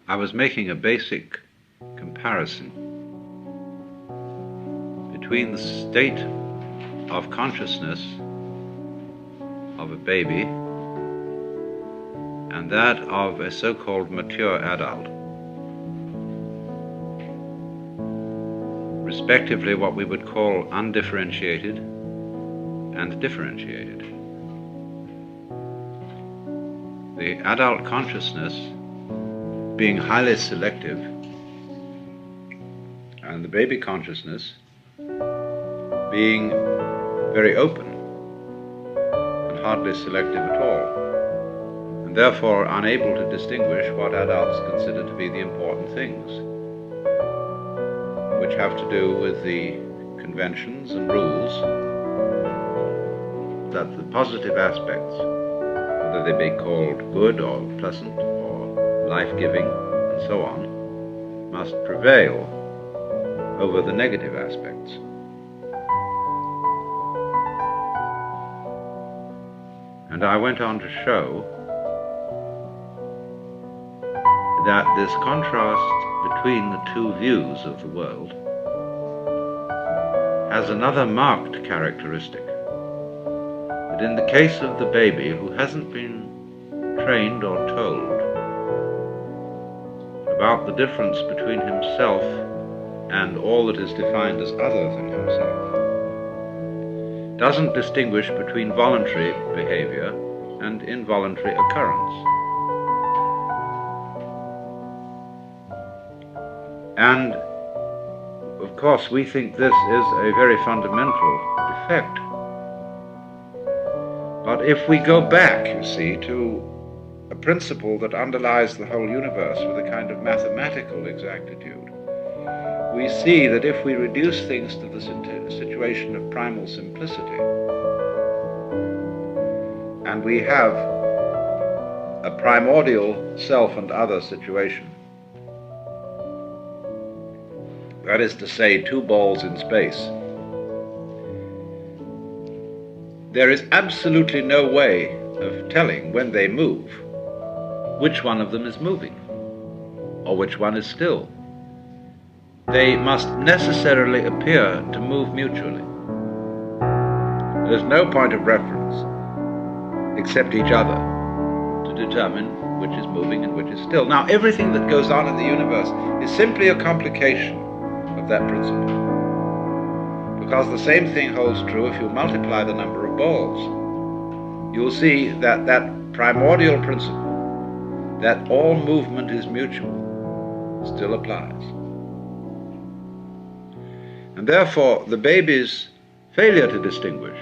I was making a basic comparison between the state of consciousness of a baby and that of a so-called mature adult, respectively what we would call undifferentiated and differentiated. The adult consciousness being highly selective, and the baby consciousness being very open and hardly selective at all, and therefore unable to distinguish what adults consider to be the important things, which have to do with the conventions and rules that the positive aspects, whether they be called good or pleasant or life-giving and so on, must prevail over the negative aspects. And I went on to show that this contrast between the two views of the world has another marked characteristic. That in the case of the baby who hasn't been trained or told about the difference between himself and all that is defined as other than himself, doesn't distinguish between voluntary behavior and involuntary occurrence. And of course we think this is a very fundamental defect. But if we go back, you see, to a principle that underlies the whole universe with a kind of mathematical exactitude, we see that if we reduce things to the situation of primal simplicity, and we have a primordial self and other situation, that is to say, two balls in space, there is absolutely no way of telling when they move which one of them is moving or which one is still. They must necessarily appear to move mutually. There's no point of reference except each other to determine which is moving and which is still. Now, everything that goes on in the universe is simply a complication of that principle, because the same thing holds true if you multiply the number of balls. You'll see that that primordial principle, that all movement is mutual, still applies. And therefore, the baby's failure to distinguish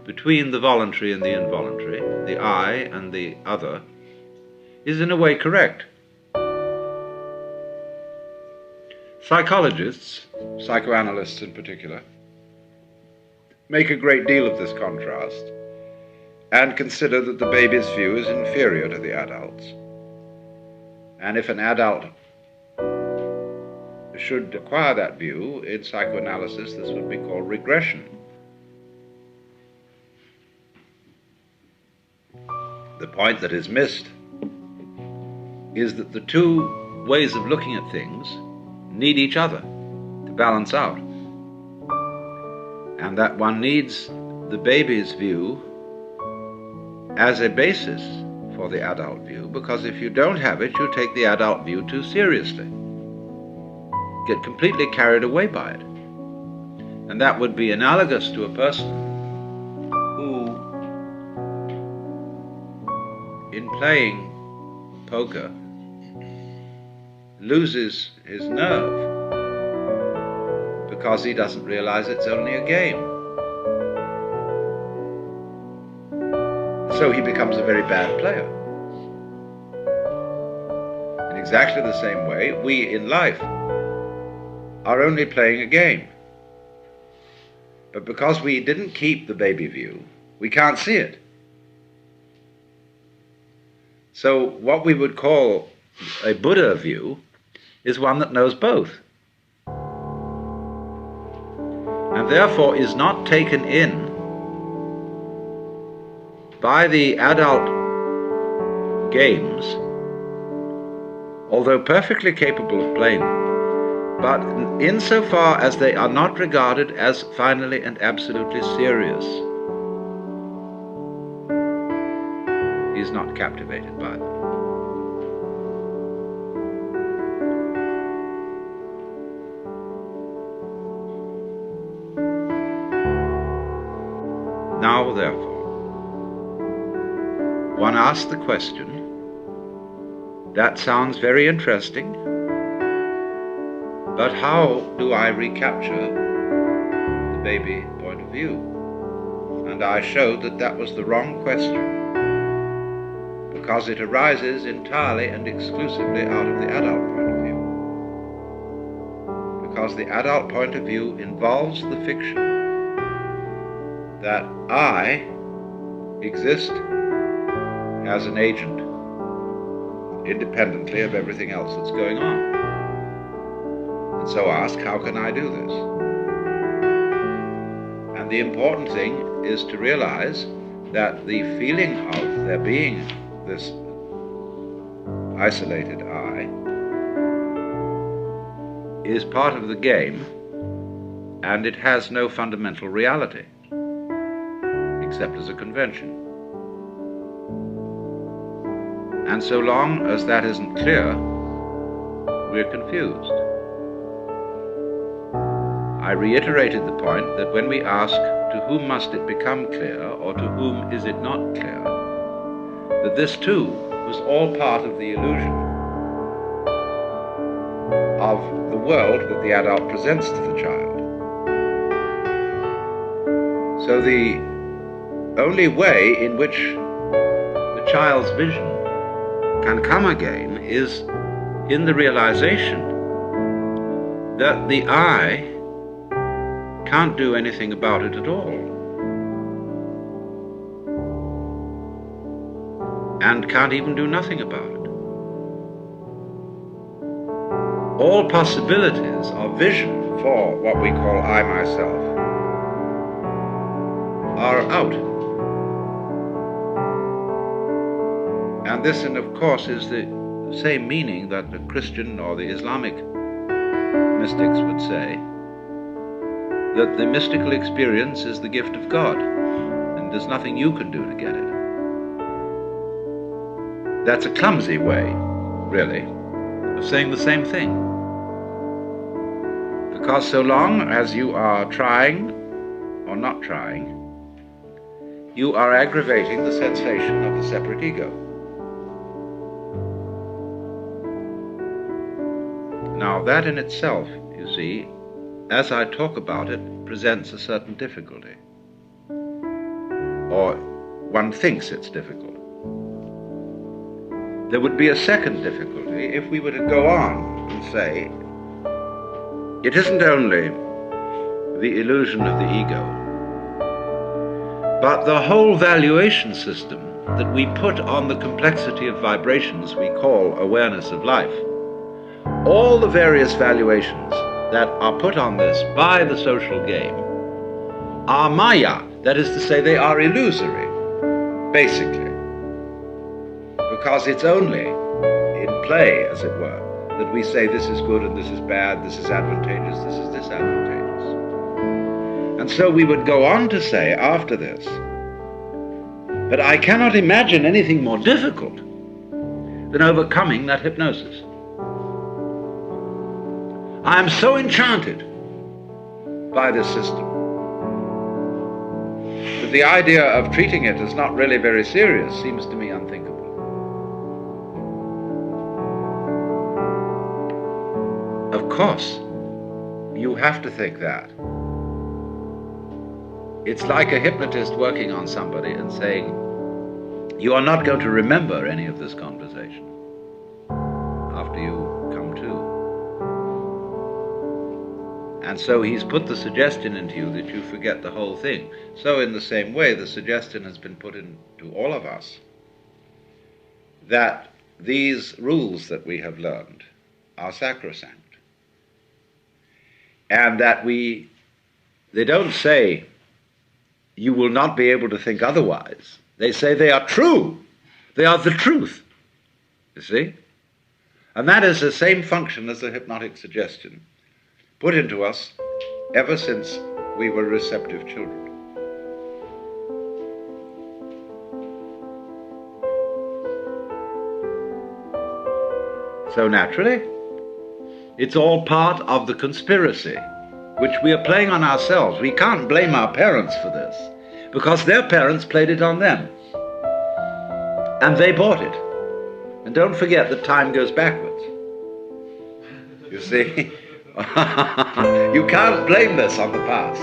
between the voluntary and the involuntary, the I and the other, is in a way correct. Psychologists, psychoanalysts in particular, make a great deal of this contrast and consider that the baby's view is inferior to the adult's. And if an adult should acquire that view, in psychoanalysis this would be called regression. The point that is missed is that the two ways of looking at things need each other to balance out, and that one needs the baby's view as a basis for the adult view, because if you don't have it, you take the adult view too seriously, get completely carried away by it. And that would be analogous to a person who, in playing poker, loses his nerve because he doesn't realize it's only a game. So he becomes a very bad player. In exactly the same way, we in life are only playing a game. But because we didn't keep the baby view, we can't see it. So what we would call a Buddha view is one that knows both, and therefore is not taken in by the adult games although perfectly capable of playing them, but insofar as they are not regarded as finally and absolutely serious, he's not captivated by them. Now, therefore, one asks the question, that sounds very interesting, but how do I recapture the baby point of view? And I showed that that was the wrong question, because it arises entirely and exclusively out of the adult point of view. Because the adult point of view involves the fiction that I exist as an agent, independently of everything else that's going on. And so ask, how can I do this? And the important thing is to realize that the feeling of there being this isolated I is part of the game, and it has no fundamental reality, except as a convention. And so long as that isn't clear, we're confused. I reiterated the point that when we ask, to whom must it become clear, or to whom is it not clear, that this too was all part of the illusion of the world that the adult presents to the child. So the only way in which the child's vision can come again is in the realization that the I can't do anything about it at all, and can't even do nothing about it. All possibilities of vision for what we call I myself are out. And this, and of course, is the same meaning that the Christian or the Islamic mystics would say, that the mystical experience is the gift of God, and there's nothing you can do to get it. That's a clumsy way, really, of saying the same thing. Because so long as you are trying or not trying, you are aggravating the sensation of the separate ego. Now that in itself, you see, as I talk about it, presents a certain difficulty. Or one thinks it's difficult. There would be a second difficulty if we were to go on and say, it isn't only the illusion of the ego, but the whole valuation system that we put on the complexity of vibrations we call awareness of life. All the various valuations that are put on this by the social game are maya, that is to say, they are illusory, basically, because it's only in play, as it were, that we say this is good and this is bad, this is advantageous, this is disadvantageous. And so we would go on to say after this, but I cannot imagine anything more difficult than overcoming that hypnosis. I am so enchanted by this system that the idea of treating it as not really very serious seems to me unthinkable. Of course, you have to think that. It's like a hypnotist working on somebody and saying, you are not going to remember any of this conversation after you come to. And so he's put the suggestion into you that you forget the whole thing. So in the same way, the suggestion has been put into all of us that these rules that we have learned are sacrosanct. And that they don't say, you will not be able to think otherwise. They say they are true. They are the truth, you see? And that is the same function as the hypnotic suggestion, put into us ever since we were receptive children. So naturally, it's all part of the conspiracy which we are playing on ourselves. We can't blame our parents for this, because their parents played it on them. And they bought it. And don't forget that time goes backwards. You see? You can't blame this on the past,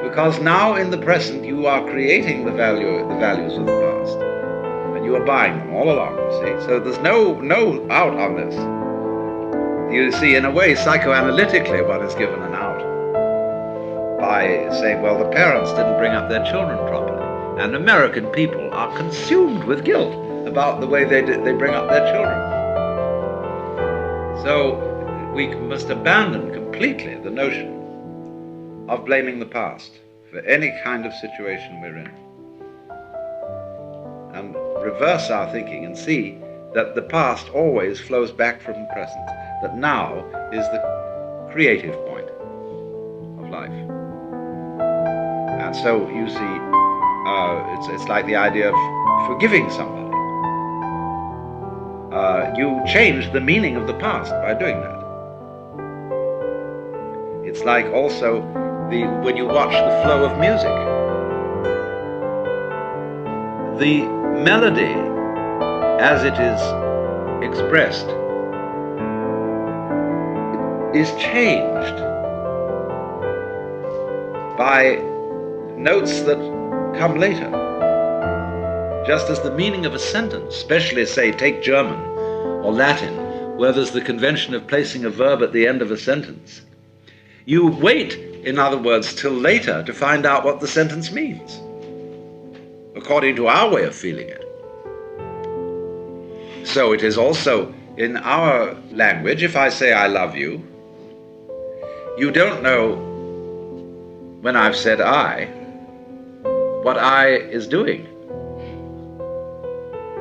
because now in the present you are creating the values of the past. And you are buying them all along, you see. So there's no out on this. You see, in a way, psychoanalytically, one is given an out by saying, well, the parents didn't bring up their children properly. And American people are consumed with guilt about the way they bring up their children. So we must abandon completely the notion of blaming the past for any kind of situation we're in, and reverse our thinking and see that the past always flows back from the present, that now is the creative point of life. And so you see, it's like the idea of forgiving somebody. You change the meaning of the past by doing that. It's like also when you watch the flow of music. The melody, as it is expressed, is changed by notes that come later. Just as the meaning of a sentence, especially, say, take German or Latin, where there's the convention of placing a verb at the end of a sentence. You wait, in other words, till later to find out what the sentence means, according to our way of feeling it. So it is also in our language, if I say I love you, you don't know, when I've said I, what I is doing.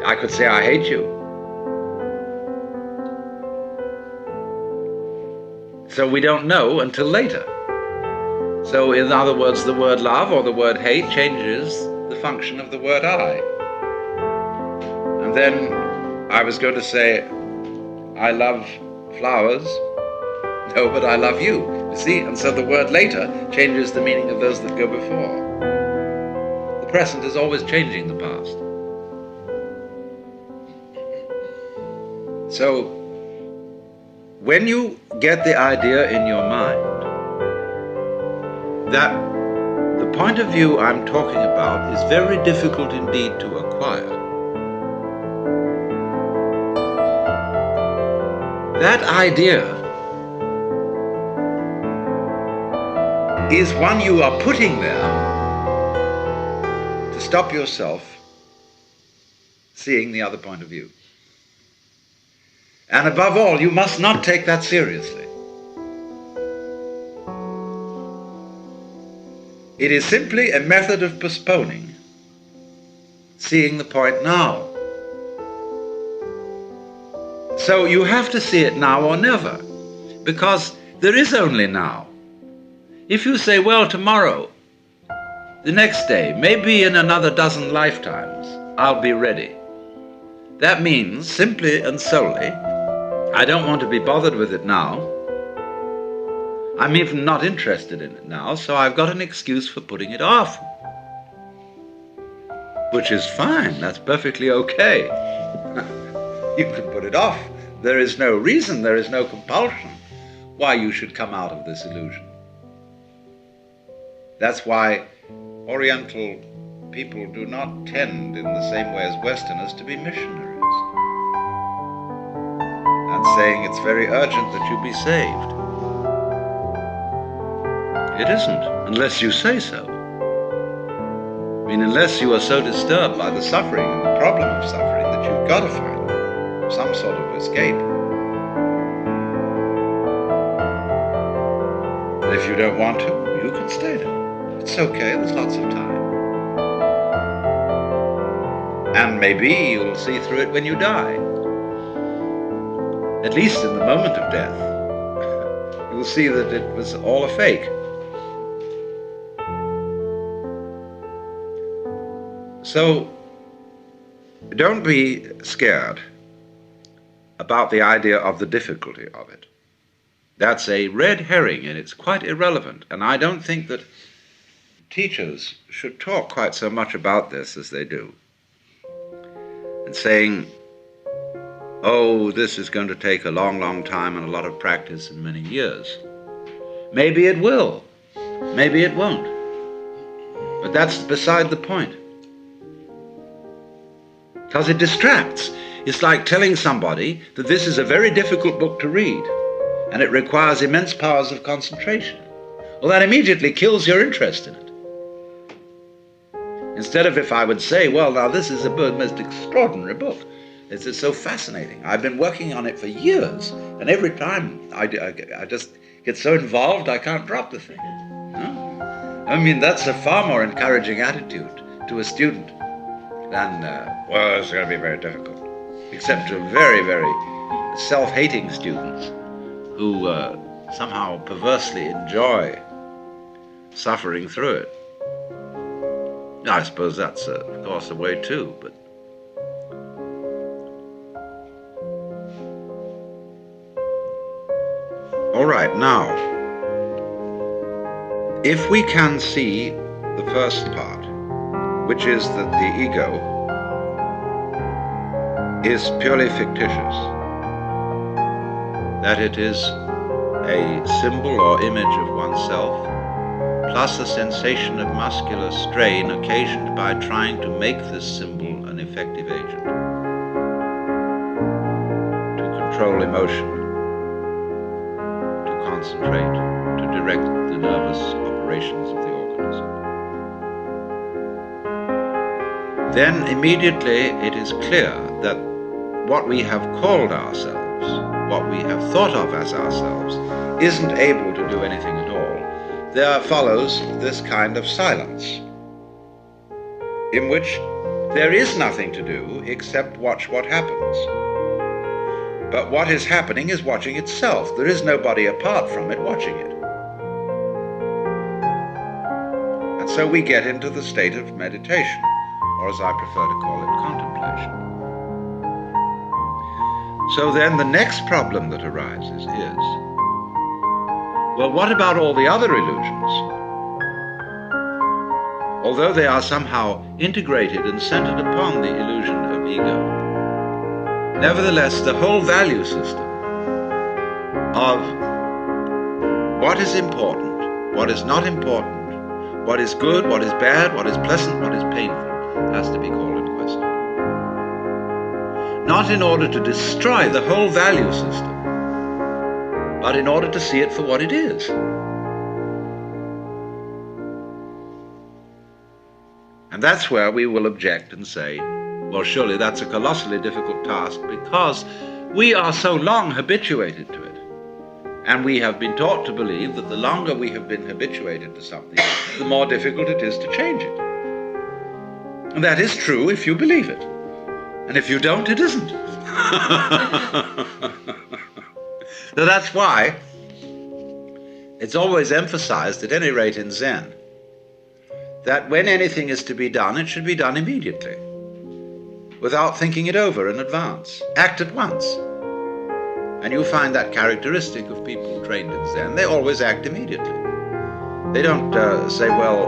I could say I hate you. So we don't know until later. So in other words, the word love or the word hate changes the function of the word I. And then I was going to say, I love flowers. No, but I love you. You see? And so the word later changes the meaning of those that go before. The present is always changing the past. So when you get the idea in your mind that the point of view I'm talking about is very difficult indeed to acquire, that idea is one you are putting there to stop yourself seeing the other point of view. And above all, you must not take that seriously. It is simply a method of postponing seeing the point now. So you have to see it now or never, because there is only now. If you say, well, tomorrow, the next day, maybe in another dozen lifetimes, I'll be ready. That means, simply and solely, I don't want to be bothered with it now. I'm even not interested in it now, so I've got an excuse for putting it off. Which is fine, that's perfectly okay. You can put it off. There is no reason, there is no compulsion why you should come out of this illusion. That's why Oriental people do not tend in the same way as Westerners to be missionaries and saying it's very urgent that you be saved. It isn't, unless you say so. I mean, unless you are so disturbed by the suffering and the problem of suffering that you've got to find some sort of escape. And if you don't want to, you can stay there. It's okay, there's lots of time. And maybe you'll see through it when you die. at least in the moment of death, you will see that it was all a fake. So don't be scared about the idea of the difficulty of it. That's a red herring, and it's quite irrelevant. And I don't think that teachers should talk quite so much about this as they do. And saying, oh, this is going to take a long, long time and a lot of practice and many years. Maybe it will. Maybe it won't. But that's beside the point. Because it distracts. It's like telling somebody that this is a very difficult book to read and it requires immense powers of concentration. Well, that immediately kills your interest in it. Instead of if I would say, well, now this is a most extraordinary book. This is so fascinating. I've been working on it for years, and every time I just get so involved I can't drop the thing. No? I mean, that's a far more encouraging attitude to a student than, well, it's going to be very difficult. Except to very, very self-hating students who somehow perversely enjoy suffering through it. I suppose that's, of course, a way too, but all right, now, if we can see the first part, which is that the ego is purely fictitious, that it is a symbol or image of oneself, plus a sensation of muscular strain occasioned by trying to make this symbol an effective agent, to control emotion, to concentrate, to direct the nervous operations of the organism. Then immediately it is clear that what we have called ourselves, what we have thought of as ourselves, isn't able to do anything at all. There follows this kind of silence, in which there is nothing to do except watch what happens. But what is happening is watching itself. There is nobody apart from it watching it. And so we get into the state of meditation, or as I prefer to call it, contemplation. So then the next problem that arises is, well, what about all the other illusions? Although they are somehow integrated and centered upon the illusion of ego, nevertheless, the whole value system of what is important, what is not important, what is good, what is bad, what is pleasant, what is painful, has to be called in question. Not in order to destroy the whole value system, but in order to see it for what it is. And that's where we will object and say, well, surely that's a colossally difficult task because we are so long habituated to it. And we have been taught to believe that the longer we have been habituated to something, the more difficult it is to change it. And that is true if you believe it. And if you don't, it isn't. So that's why it's always emphasized, at any rate in Zen, that when anything is to be done, it should be done immediately, without thinking it over in advance. Act at once. And you find that characteristic of people trained in Zen. They always act immediately. They don't say, well,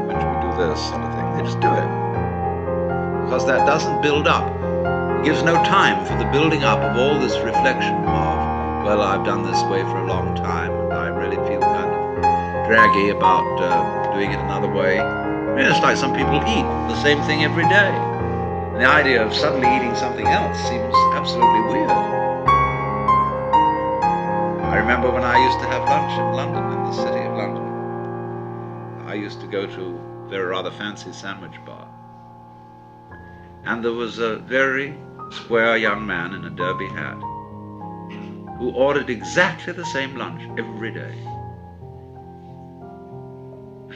when should we do this sort of thing? They just do it. Because that doesn't build up. It gives no time for the building up of all this reflection of, well, I've done this way for a long time, and I really feel kind of draggy about doing it another way. I mean, it's like some people eat the same thing every day. And the idea of suddenly eating something else seems absolutely weird. I remember when I used to have lunch in London, in the city of London. I used to go to a very rather fancy sandwich bar. And there was a very square young man in a derby hat who ordered exactly the same lunch every day.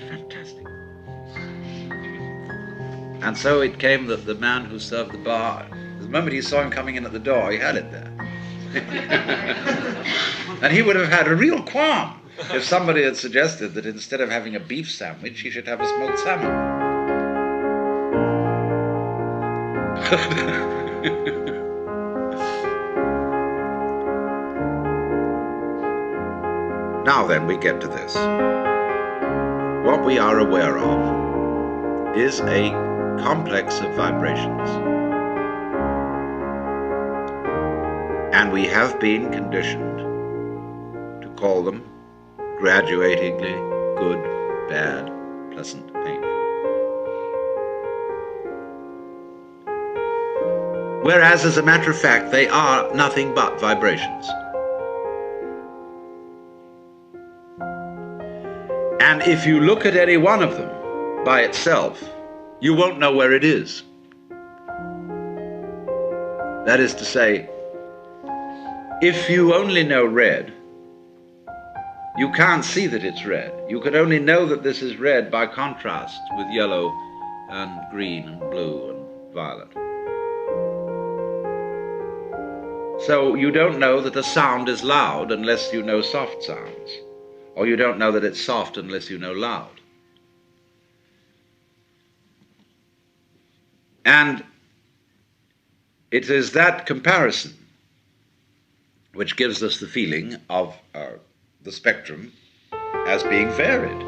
Fantastic. And so it came that the man who served the bar The moment he saw him coming in at the door, he had it there. And he would have had a real qualm if somebody had suggested that instead of having a beef sandwich, he should have a smoked salmon. Now then, we get to this. What we are aware of is a complex of vibrations. And we have been conditioned to call them graduatingly good, bad, pleasant, painful. Whereas, as a matter of fact, they are nothing but vibrations. And if you look at any one of them by itself, you won't know where it is. That is to say, if you only know red, you can't see that it's red. You could only know that this is red by contrast with yellow and green and blue and violet. So you don't know that a sound is loud unless you know soft sounds, or you don't know that it's soft unless you know loud. And it is that comparison which gives us the feeling of the spectrum as being varied.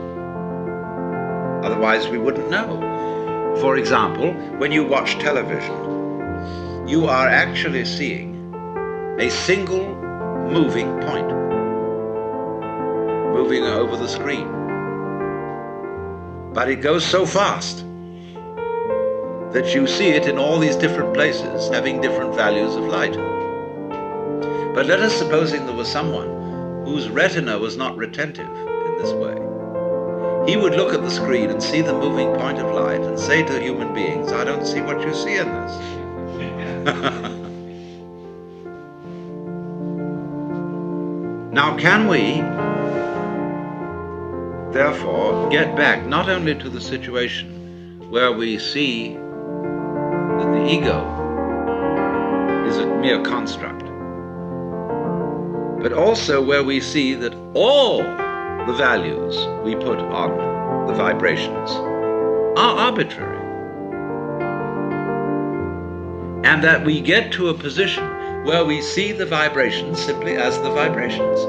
Otherwise we wouldn't know. For example, when you watch television, you are actually seeing a single moving point moving over the screen. But it goes so fast that you see it in all these different places having different values of light. But let us supposing there was someone whose retina was not retentive in this way. He would look at the screen and see the moving point of light and say to human beings, I don't see what you see in this. Now, can we, therefore, get back not only to the situation where we see that the ego is a mere construct, but also where we see that all the values we put on the vibrations are arbitrary, and that we get to a position where we see the vibrations simply as the vibrations.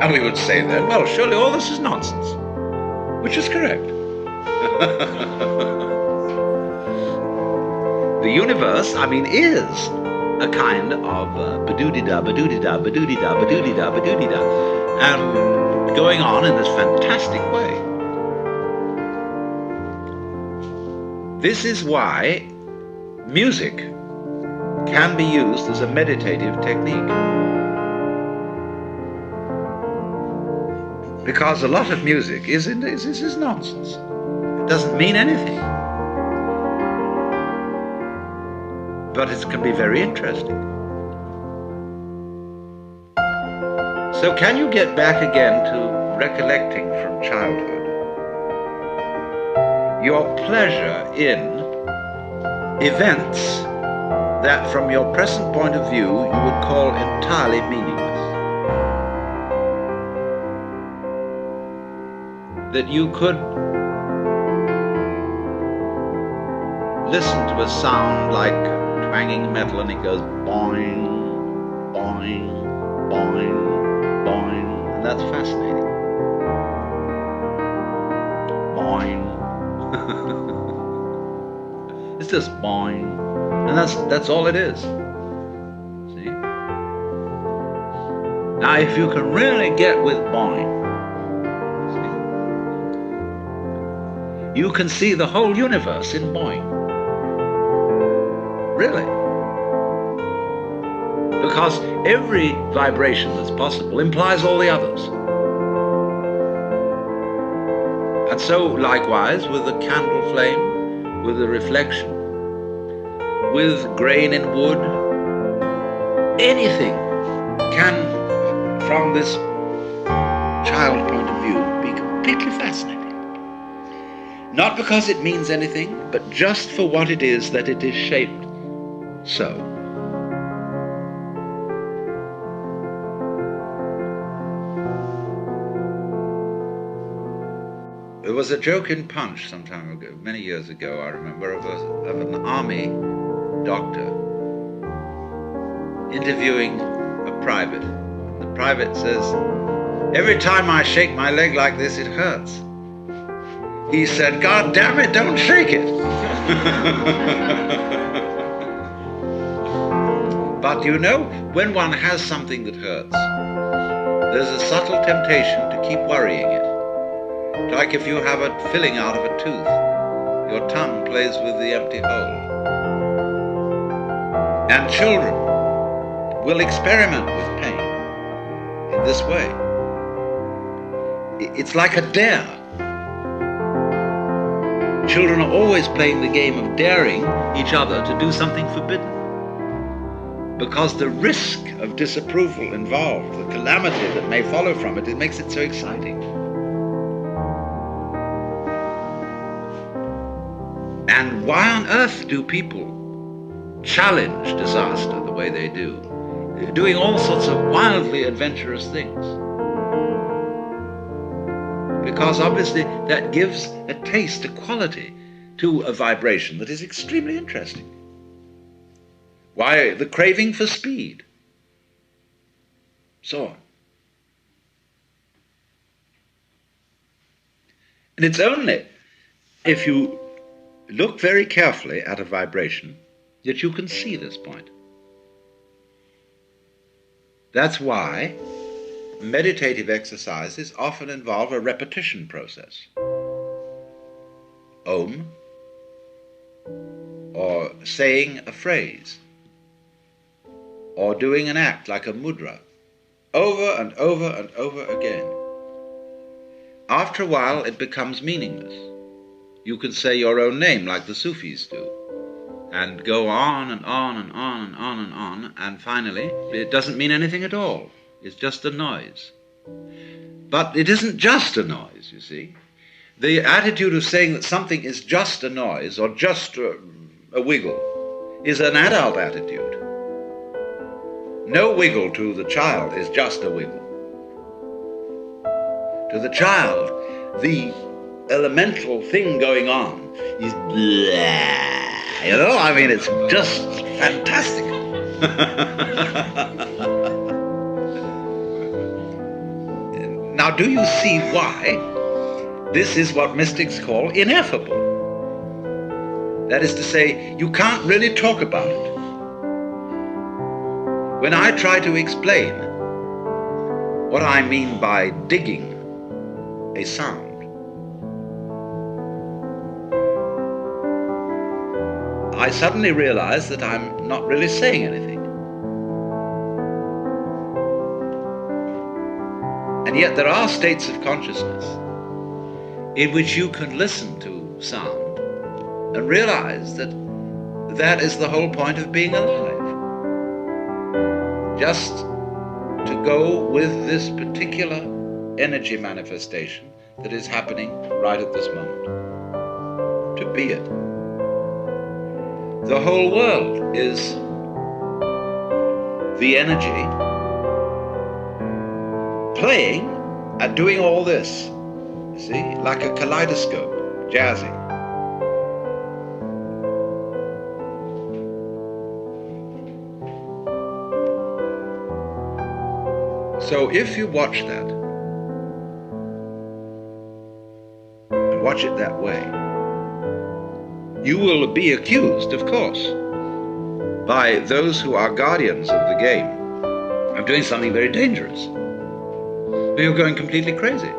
And we would say then, well, surely all this is nonsense, which is correct. The universe, is a kind of ba-doo-dee-da, ba-doo-dee-da, ba-doo-dee-da, ba-doo-dee-da, ba-doo-dee-da, and going on in this fantastic way. This is why music can be used as a meditative technique. Because a lot of music is nonsense. It doesn't mean anything. But it can be very interesting. So can you get back again to recollecting from childhood your pleasure in events that from your present point of view you would call entirely meaningless? That you could listen to a sound like twanging metal and it goes boing, boing, boing, boing, and that's fascinating. Boing. It's just boing. And that's all it is. See? Now if you can really get with boing, see, you can see the whole universe in boing. Really. Because every vibration that's possible implies all the others. And so likewise with the candle flame, with the reflection, with grain in wood, anything can, from this child point of view, be completely fascinating. Not because it means anything, but just for what it is that it is shaped so. There was a joke in Punch some time ago, many years ago, I remember, of an army doctor interviewing a private. And the private says, "Every time I shake my leg like this, it hurts." He said, "God damn it, don't shake it." But you know, when one has something that hurts, there's a subtle temptation to keep worrying it. Like if you have a filling out of a tooth, your tongue plays with the empty hole. And children will experiment with pain in this way. It's like a dare. Children are always playing the game of daring each other to do something forbidden. Because the risk of disapproval involved, the calamity that may follow from it, it makes it so exciting. And why on earth do people challenge disaster the way they do? Doing all sorts of wildly adventurous things. Because obviously that gives a taste, a quality to a vibration that is extremely interesting. Why the craving for speed? So on. And it's only if you look very carefully at a vibration that you can see this point. That's why meditative exercises often involve a repetition process. Om, or saying a phrase, or doing an act like a mudra, over and over and over again. After a while it becomes meaningless. You can say your own name like the Sufis do, and go on and on and on and on and on, and finally it doesn't mean anything at all. It's just a noise. But it isn't just a noise, you see. The attitude of saying that something is just a noise or just a wiggle is an adult attitude. No wiggle to the child is just a wiggle. To the child, the elemental thing going on is blah. You know, I mean, it's just fantastical. Now, do you see why this is what mystics call ineffable? That is to say, you can't really talk about it. When I try to explain what I mean by digging a sound, I suddenly realize that I'm not really saying anything. And yet there are states of consciousness in which you can listen to sound and realize that that is the whole point of being alive. Just to go with this particular energy manifestation that is happening right at this moment. To be it. The whole world is the energy playing and doing all this, you see, like a kaleidoscope, jazzing. So if you watch that, and watch it that way, you will be accused, of course, by those who are guardians of the game of doing something very dangerous. You're going completely crazy.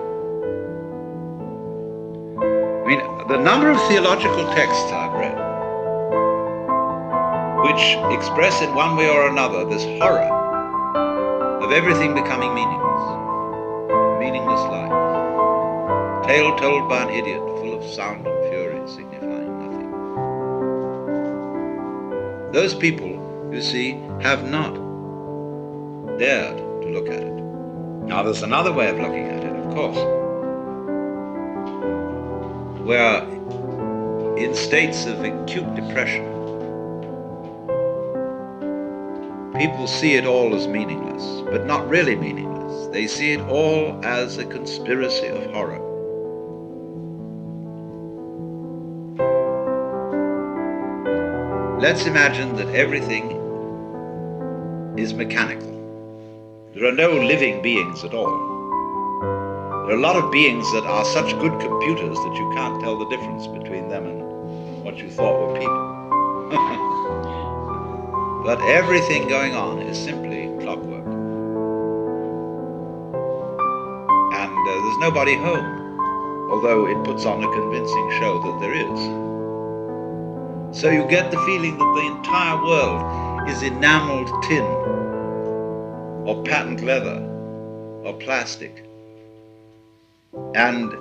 I mean, the number of theological texts I've read which express in one way or another this horror of everything becoming meaningless. Meaningless life. Tale told by an idiot, full of sound and fury, signifying nothing. Those people, you see, have not dared to look at it. Now there's another way of looking at it, of course. where in states of acute depression, people see it all as meaningless, but not really meaningless. They see it all as a conspiracy of horror. Let's imagine that everything is mechanical. There are no living beings at all. There are a lot of beings that are such good computers that you can't tell the difference between them and what you thought were people. But everything going on is simply clockwork. And there's nobody home, although it puts on a convincing show that there is. So you get the feeling that the entire world is enameled tin, or patent leather, or plastic, and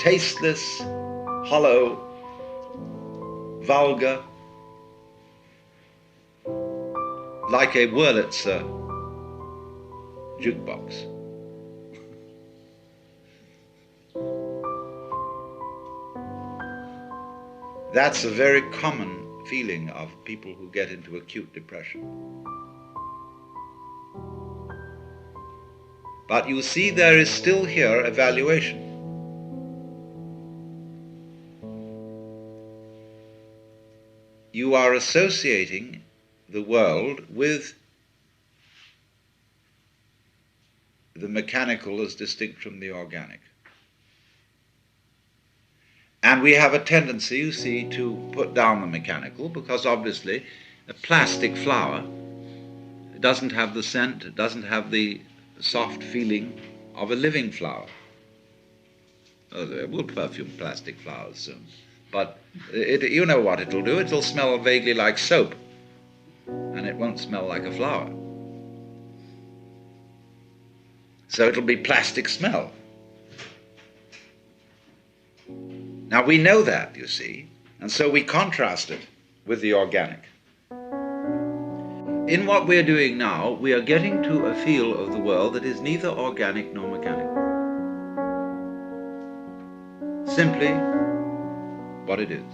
tasteless, hollow, vulgar, like a Wurlitzer jukebox. That's a very common feeling of people who get into acute depression. But you see, there is still here a valuation. You are associating the world with the mechanical as distinct from the organic. And we have a tendency, you see, to put down the mechanical, because obviously a plastic flower doesn't have the scent, it doesn't have the soft feeling of a living flower. We'll perfume plastic flowers soon. But you know what it'll do. It'll smell vaguely like soap, and it won't smell like a flower. So it'll be plastic smell. Now we know that, you see, and so we contrast it with the organic. In what we're doing now, we are getting to a feel of the world that is neither organic nor mechanical. Simply what it is.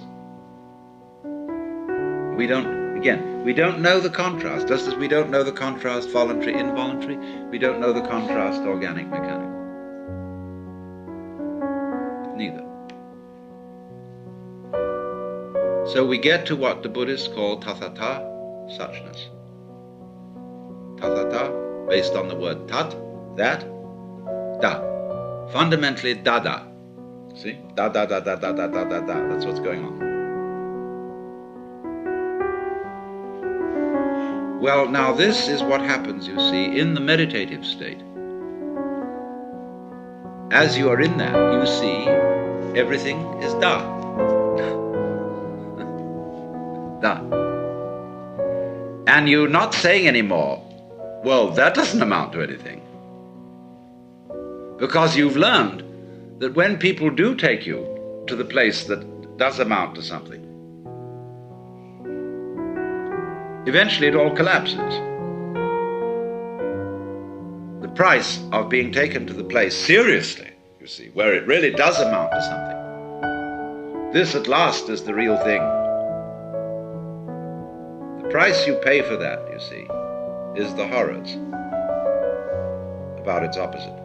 We don't know the contrast, just as we don't know the contrast voluntary, involuntary, we don't know the contrast organic, mechanical. Neither. So we get to what the Buddhists call tathata, suchness. Tathata, based on the word tat, that, da. Fundamentally, dada. See? Da, da, da, da, da, da, da, da, da. That's what's going on. Well, now this is what happens, you see, in the meditative state. As you are in that, you see everything is da. Da. And you're not saying anymore, well, that doesn't amount to anything. Because you've learned that when people do take you to the place that does amount to something, eventually it all collapses. The price of being taken to the place seriously, you see, where it really does amount to something, this at last is the real thing. The price you pay for that, you see, is the horrors about its opposite.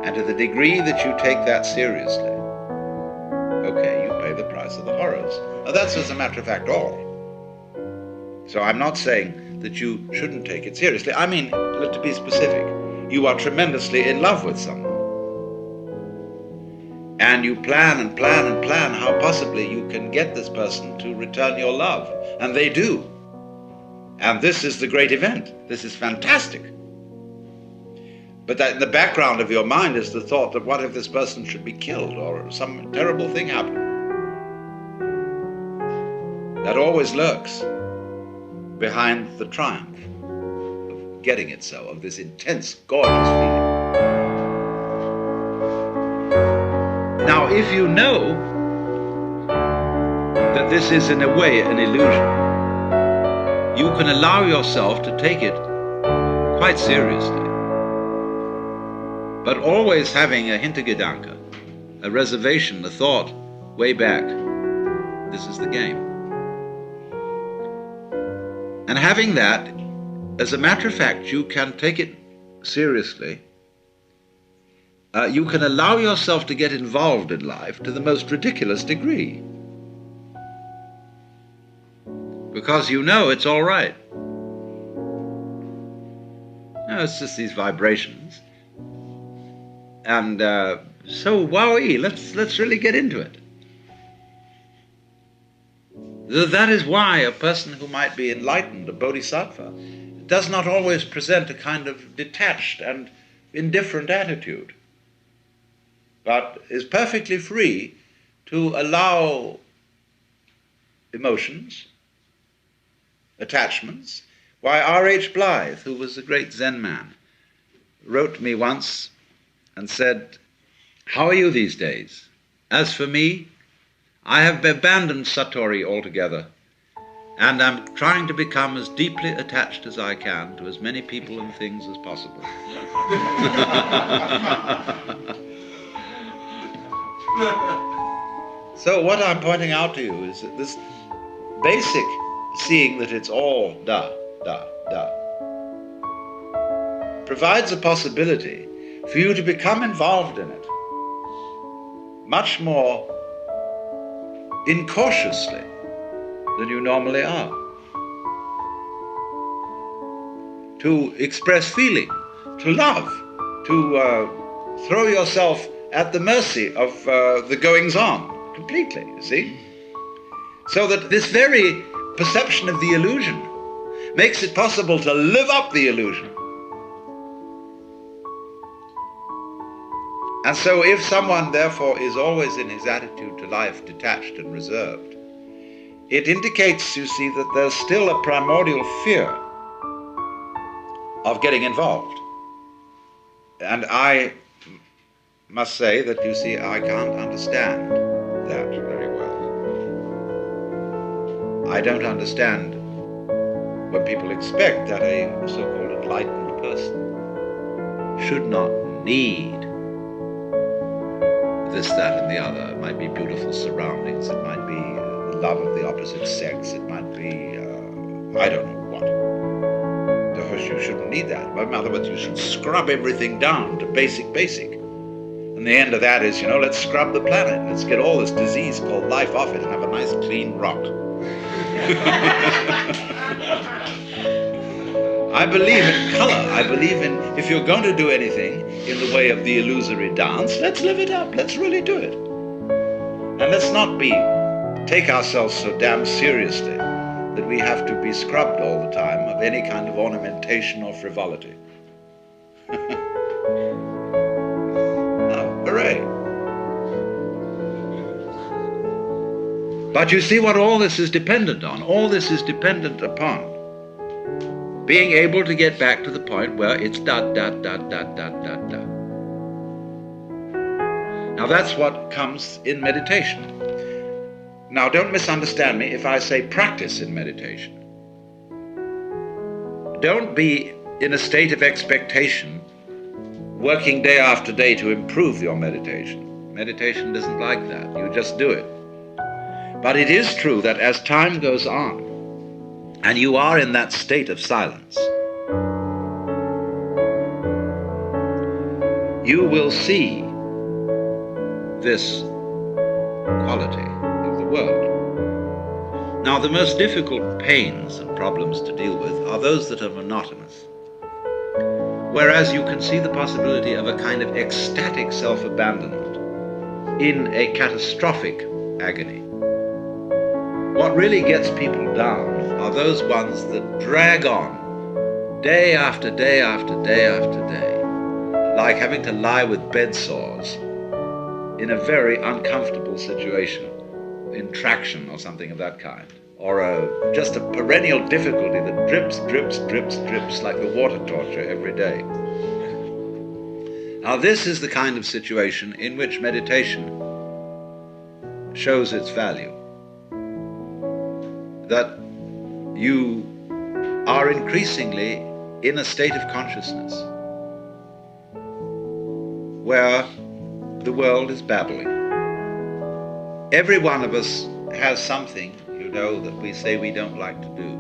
And to the degree that you take that seriously, okay, you pay the price of the horrors. Now that's, as a matter of fact, all. So I'm not saying that you shouldn't take it seriously. I mean, to be specific, you are tremendously in love with someone. And you plan and plan and plan how possibly you can get this person to return your love. And they do. And this is the great event. This is fantastic. But that in the background of your mind is the thought that what if this person should be killed or some terrible thing happen? That always lurks behind the triumph of getting it so, of this intense, gorgeous feeling. Now, if you know that this is in a way an illusion, you can allow yourself to take it quite seriously. but always having a Hintergedanke, a reservation, a thought way back. This is the game. And having that, as a matter of fact, you can take it seriously. You can allow yourself to get involved in life to the most ridiculous degree, because you know it's all right. No, it's just these vibrations. And so, wowee, let's really get into it. That is why a person who might be enlightened, a bodhisattva, does not always present a kind of detached and indifferent attitude, but is perfectly free to allow emotions, attachments. Why, R.H. Blythe, who was a great Zen man, wrote me once and said, "How are you these days? As for me, I have abandoned Satori altogether, and I'm trying to become as deeply attached as I can to as many people and things as possible." So what I'm pointing out to you is that this basic seeing that it's all da, da, da, provides a possibility for you to become involved in it much more incautiously than you normally are. To express feeling, to love, to throw yourself at the mercy of the goings-on completely, you see? So that this very perception of the illusion makes it possible to live up the illusion. And so if someone, therefore, is always in his attitude to life detached and reserved, it indicates, you see, that there's still a primordial fear of getting involved. And I must say that, you see, I can't understand that very well. I don't understand when people expect that a so-called enlightened person should not need this, that, and the other. It might be beautiful surroundings, it might be the love of the opposite sex, it might be, I don't know what. You shouldn't need that. In other words, you should scrub everything down to basic. And the end of that is, let's scrub the planet. Let's get all this disease called life off it and have a nice clean rock. I believe in color. I believe in, if you're going to do anything in the way of the illusory dance, let's live it up. Let's really do it. And let's not take ourselves so damn seriously that we have to be scrubbed all the time of any kind of ornamentation or frivolity. Oh, hooray. But you see what all this is dependent on? All this is dependent upon being able to get back to the point where it's da, da, da, da, da, da, da. Now that's what comes in meditation. Now, don't misunderstand me if I say practice in meditation. Don't be in a state of expectation, working day after day to improve your meditation. Meditation isn't like that. You just do it. But it is true that as time goes on, and you are in that state of silence, you will see this quality of the world. Now, the most difficult pains and problems to deal with are those that are monotonous, whereas you can see the possibility of a kind of ecstatic self-abandonment in a catastrophic agony. What really gets people down are those ones that drag on day after day after day after day, like having to lie with bed sores in a very uncomfortable situation, in traction or something of that kind, or just a perennial difficulty that drips like the water torture every day. Now this is the kind of situation in which meditation shows its value, that you are increasingly in a state of consciousness where the world is babbling. Every one of us has something, you know, that we say we don't like to do.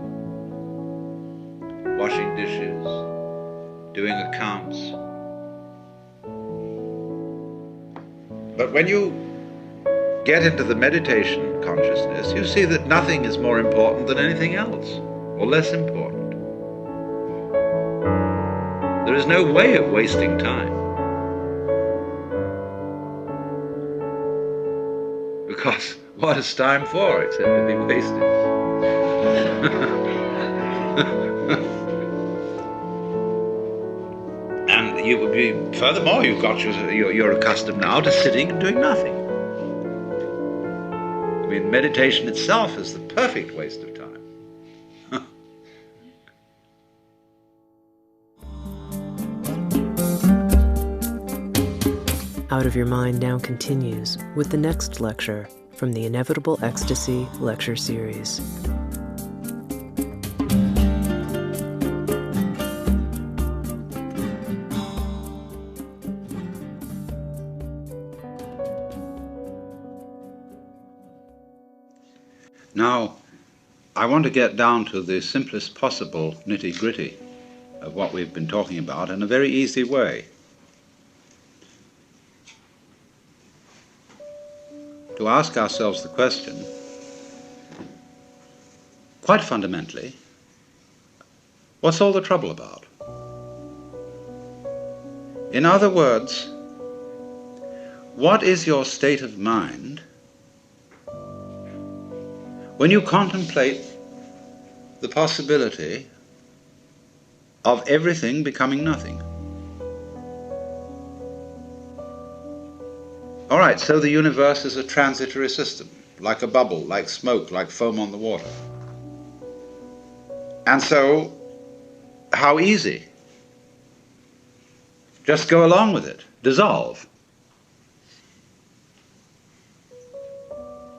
Washing dishes, doing accounts. But when you get into the meditation consciousness, you see that nothing is more important than anything else, or less important. There is no way of wasting time. Because what is time for except to be wasted? And you would be, furthermore, you're accustomed now to sitting and doing nothing. I mean, meditation itself is the perfect waste of time. Out of Your Mind now continues with the next lecture from the Inevitable Ecstasy lecture series. Now, I want to get down to the simplest possible nitty-gritty of what we've been talking about in a very easy way. To ask ourselves the question, quite fundamentally, what's all the trouble about? In other words, what is your state of mind when you contemplate the possibility of everything becoming nothing? All right, so the universe is a transitory system, like a bubble, like smoke, like foam on the water. And so, how easy? Just go along with it, dissolve.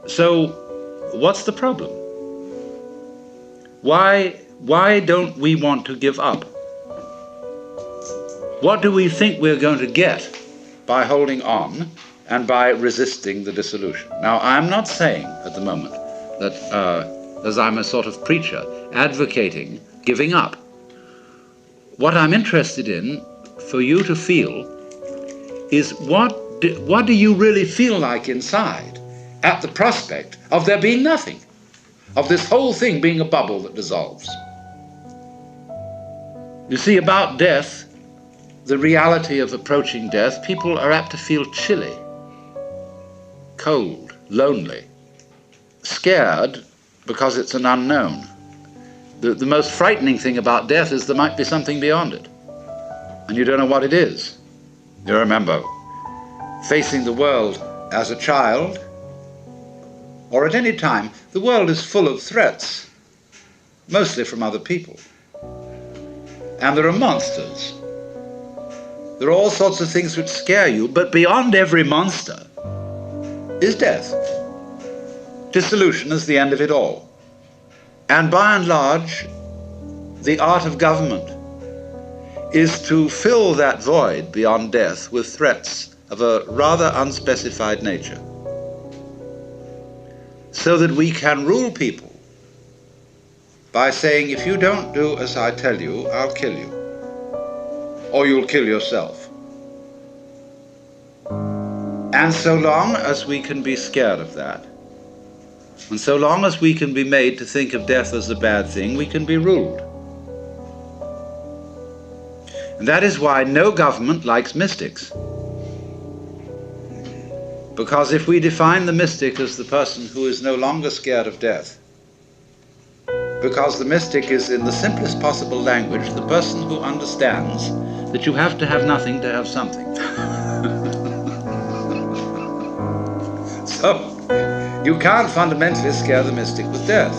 So, what's the problem? Why don't we want to give up? What do we think we're going to get by holding on and by resisting the dissolution? Now, I'm not saying at the moment that, as I'm a sort of preacher, advocating giving up. What I'm interested in for you to feel is what do you really feel like inside at the prospect of there being nothing, of this whole thing being a bubble that dissolves. You see, about death, the reality of approaching death, people are apt to feel chilly, cold, lonely, scared because it's an unknown. The most frightening thing about death is there might be something beyond it, and you don't know what it is. You remember facing the world as a child, or at any time, the world is full of threats, mostly from other people. And there are monsters. There are all sorts of things which scare you, but beyond every monster is death. Dissolution is the end of it all. And by and large, the art of government is to fill that void beyond death with threats of a rather unspecified nature, so that we can rule people by saying, if you don't do as I tell you, I'll kill you, or you'll kill yourself. And so long as we can be scared of that, and so long as we can be made to think of death as a bad thing, we can be ruled. And that is why no government likes mystics. Because if we define the mystic as the person who is no longer scared of death, because the mystic is, in the simplest possible language, the person who understands that you have to have nothing to have something. So, you can't fundamentally scare the mystic with death.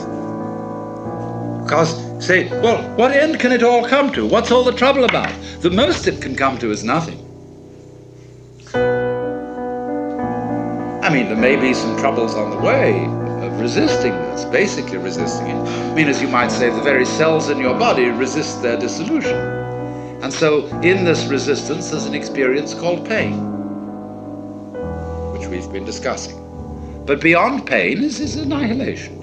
Because, say, well, what end can it all come to? What's all the trouble about? The most it can come to is nothing. I mean, there may be some troubles on the way of resisting this, basically resisting it. I mean, as you might say, the very cells in your body resist their dissolution. And so, in this resistance, there's an experience called pain. which we've been discussing. But beyond pain is annihilation.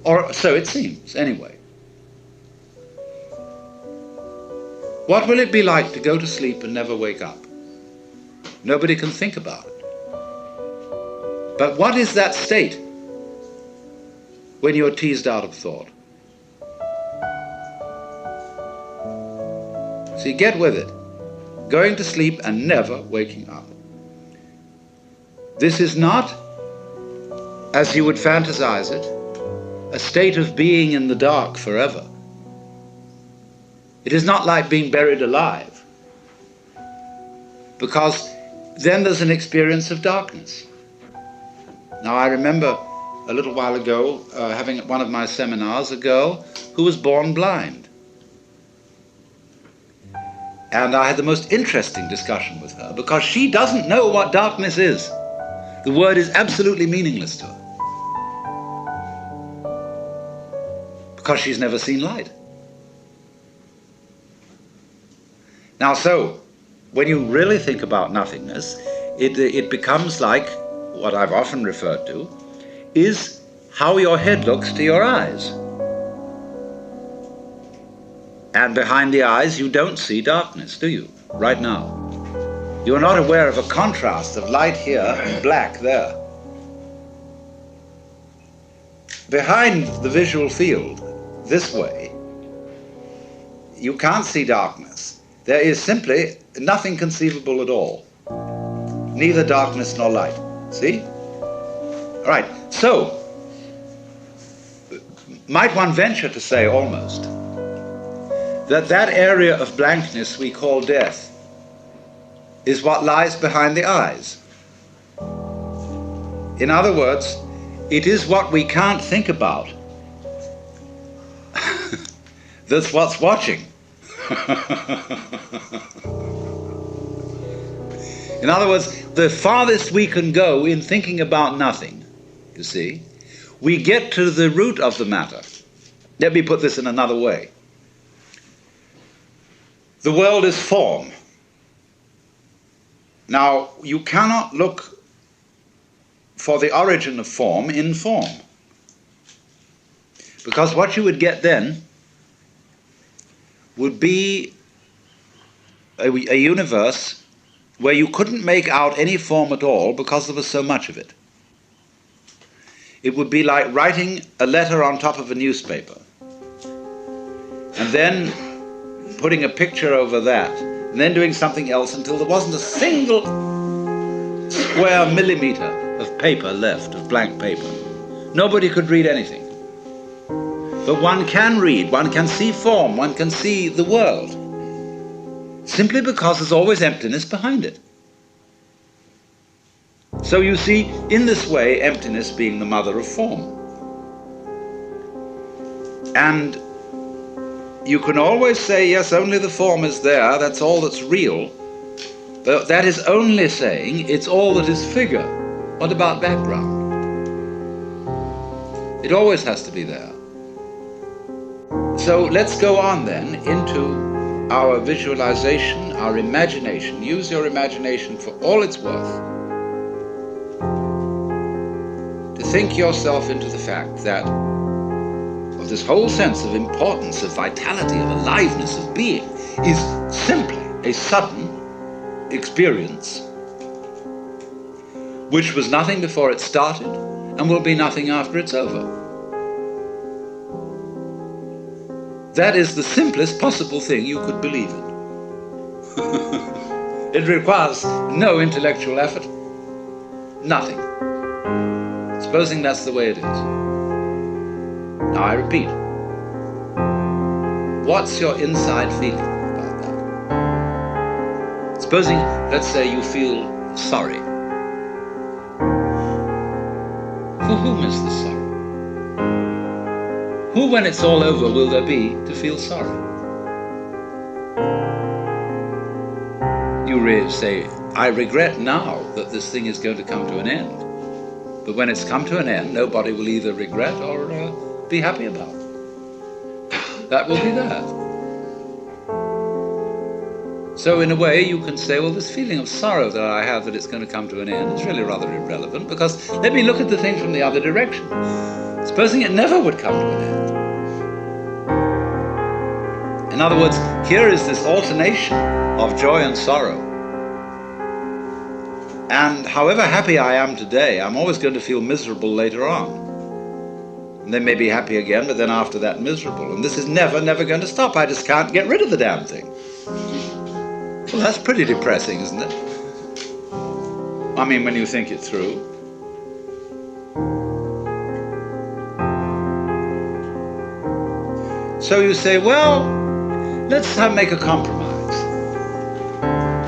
Or so it seems, anyway. What will it be like to go to sleep and never wake up? Nobody can think about it. But what is that state when you're teased out of thought? See, get with it. Going to sleep and never waking up. This is not, as you would fantasize it, a state of being in the dark forever. It is not like being buried alive, because then there's an experience of darkness. Now, I remember a little while ago having at one of my seminars a girl who was born blind. And I had the most interesting discussion with her because she doesn't know what darkness is. The word is absolutely meaningless to her because she's never seen light. Now, so when you really think about nothingness, it becomes like what I've often referred to is how your head looks to your eyes. And behind the eyes, you don't see darkness, do you, right now? You're not aware of a contrast of light here and black there. Behind the visual field, this way, you can't see darkness. There is simply nothing conceivable at all. Neither darkness nor light. See? All right, so, might one venture to say almost that area of blankness we call death is what lies behind the eyes. In other words, it is what we can't think about that's what's watching. In other words, the farthest we can go in thinking about nothing, you see, we get to the root of the matter. Let me put this in another way. The world is form. Now, you cannot look for the origin of form in form. Because what you would get then would be a universe where you couldn't make out any form at all because there was so much of it. It would be like writing a letter on top of a newspaper and then putting a picture over that, and then doing something else until there wasn't a single square millimeter of paper left, of blank paper. Nobody could read anything. But one can read, one can see form, one can see the world, simply because there's always emptiness behind it. So you see, in this way, emptiness being the mother of form. And you can always say, yes, only the form is there, that's all that's real. But that is only saying it's all that is figure. What about background? It always has to be there. So let's go on then into our visualization, our imagination. Use your imagination for all it's worth. To think yourself into the fact that this whole sense of importance, of vitality, of aliveness, of being, is simply a sudden experience which was nothing before it started and will be nothing after it's over. That is the simplest possible thing you could believe in. It requires no intellectual effort, nothing. Supposing that's the way it is. Now I repeat, what's your inside feeling about that? Supposing, let's say, you feel sorry. For whom is the sorrow? Who, when it's all over, will there be to feel sorry? You say, I regret now that this thing is going to come to an end. But when it's come to an end, nobody will either regret or be happy about it. That will be that. So in a way you can say, well, this feeling of sorrow that I have that it's going to come to an end is really rather irrelevant, because let me look at the thing from the other direction. Supposing it never would come to an end. In other words, here is this alternation of joy and sorrow. And however happy I am today, I'm always going to feel miserable later on. And then maybe happy again, but then after that miserable. And this is never going to stop. I just can't get rid of the damn thing. Well, that's pretty depressing, isn't it? I mean, when you think it through. So you say, well, let's make a compromise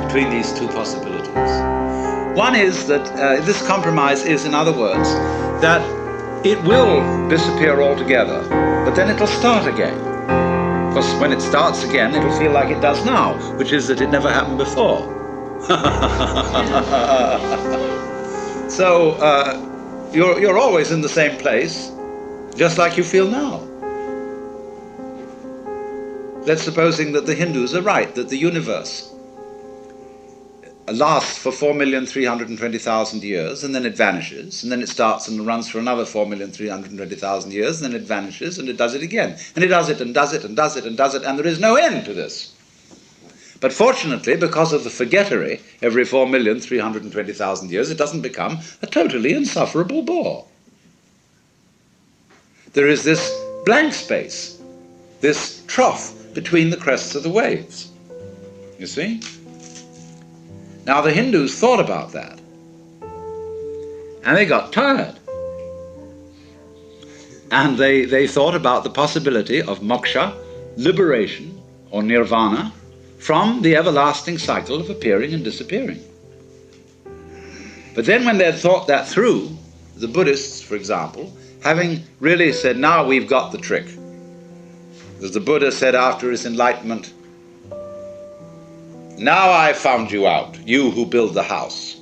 between these two possibilities. One is that this compromise is, in other words, that it will disappear altogether, but then it'll start again. Because when it starts again, it'll feel like it does now, which is that it never happened before. So you're always in the same place, just like you feel now. Let's supposing that the Hindus are right, that the universe lasts for 4,320,000 years, and then it vanishes, and then it starts and runs for another 4,320,000 years, and then it vanishes, and it does it again. And it does it, and does it, and does it, and does it, and there is no end to this. But fortunately, because of the forgettery, every 4,320,000 years, it doesn't become a totally insufferable bore. There is this blank space, this trough between the crests of the waves. You see? Now the Hindus thought about that, and they got tired. And they thought about the possibility of moksha, liberation, or nirvana, from the everlasting cycle of appearing and disappearing. But then when they'd thought that through, the Buddhists, for example, having really said, now we've got the trick. As the Buddha said after his enlightenment, now I've found you out, you who build the house.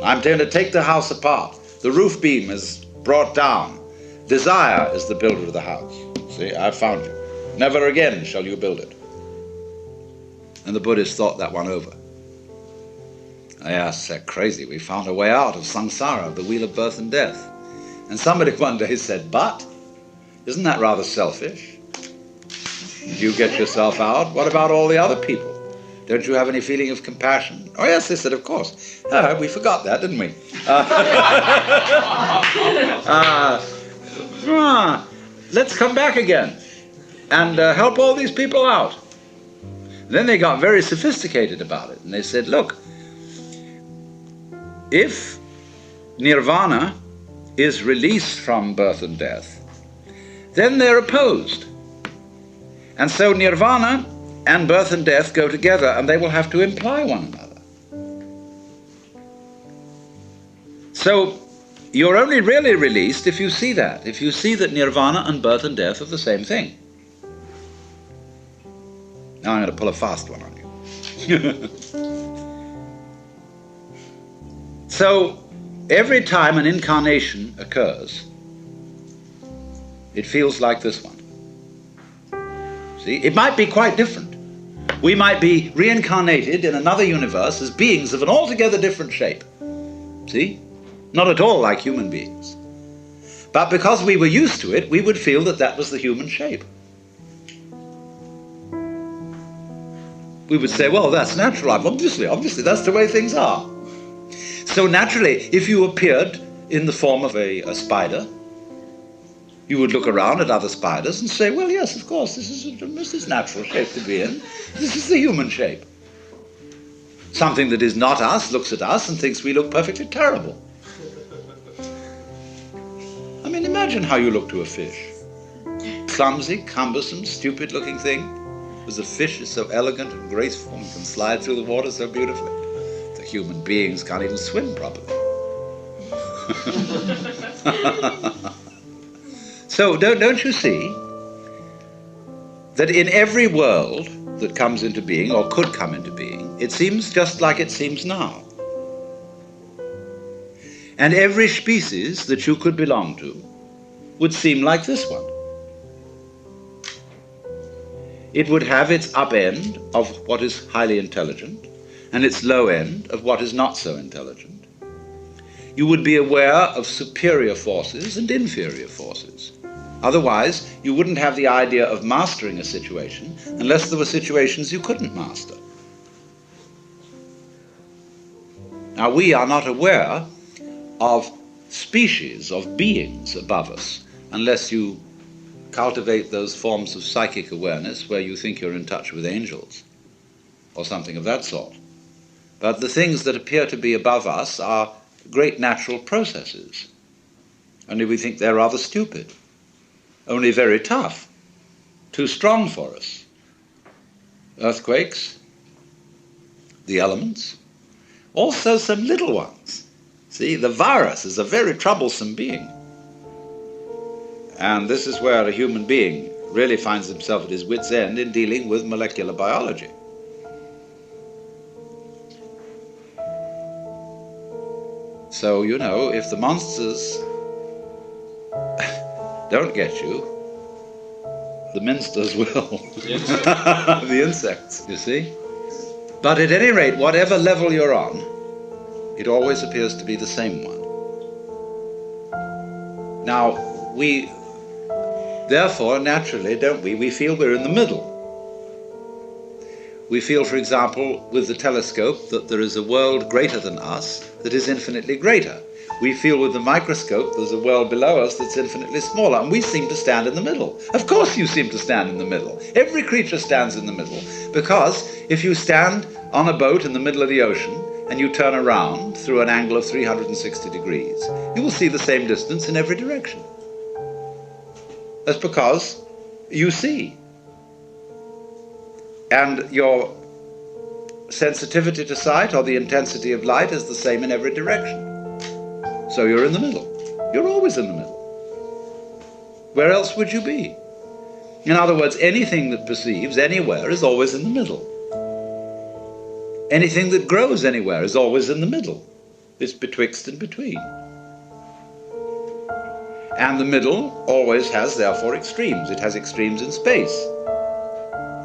I'm going to take the house apart. The roof beam is brought down. Desire is the builder of the house. See, I've found you. Never again shall you build it. And the Buddhists thought that one over. They asked, they're crazy. We found a way out of samsara, of the wheel of birth and death. And somebody one day said, but, isn't that rather selfish? You get yourself out. What about all the other people? Don't you have any feeling of compassion? Oh yes, they said, of course. We forgot that, didn't we? Let's come back again and help all these people out. And then they got very sophisticated about it, and they said, look, if nirvana is released from birth and death, then they're opposed. And so nirvana and birth and death go together, and they will have to imply one another. So you're only really released if you see that, if you see that nirvana and birth and death are the same thing. Now I'm going to pull a fast one on you. So every time an incarnation occurs, it feels like this one. See, it might be quite different. We might be reincarnated in another universe as beings of an altogether different shape. See? Not at all like human beings. But because we were used to it, we would feel that that was the human shape. We would say, well, that's natural. Obviously, that's the way things are. So naturally, if you appeared in the form of a spider, you would look around at other spiders and say, well, yes, of course, this is natural shape to be in. This is the human shape. Something that is not us looks at us and thinks we look perfectly terrible. I mean, imagine how you look to a fish. Clumsy, cumbersome, stupid-looking thing. Because the fish is so elegant and graceful and can slide through the water so beautifully. The human beings can't even swim properly. So don't you see that in every world that comes into being, or could come into being, it seems just like it seems now. And every species that you could belong to would seem like this one. It would have its up end of what is highly intelligent and its low end of what is not so intelligent. You would be aware of superior forces and inferior forces. Otherwise, you wouldn't have the idea of mastering a situation unless there were situations you couldn't master. Now, we are not aware of species, of beings above us, unless you cultivate those forms of psychic awareness where you think you're in touch with angels or something of that sort. But the things that appear to be above us are great natural processes. Only we think they're rather stupid, only very tough, too strong for us. Earthquakes, the elements, also some little ones. See, the virus is a very troublesome being. And this is where a human being really finds himself at his wit's end in dealing with molecular biology. So, you know, if the monsters don't get you, the minsters will. The insects, you see? But at any rate, whatever level you're on, it always appears to be the same one. Now, we, therefore, naturally, don't we feel we're in the middle. We feel, for example, with the telescope that there is a world greater than us that is infinitely greater. We feel with the microscope there's a world below us that's infinitely smaller, and we seem to stand in the middle. Of course you seem to stand in the middle. Every creature stands in the middle, because if you stand on a boat in the middle of the ocean and you turn around through an angle of 360 degrees, you will see the same distance in every direction. That's because you see. And your sensitivity to sight or the intensity of light is the same in every direction. So you're in the middle. You're always in the middle. Where else would you be? In other words, anything that perceives anywhere is always in the middle. Anything that grows anywhere is always in the middle. It's betwixt and between. And the middle always has, therefore, extremes. It has extremes in space.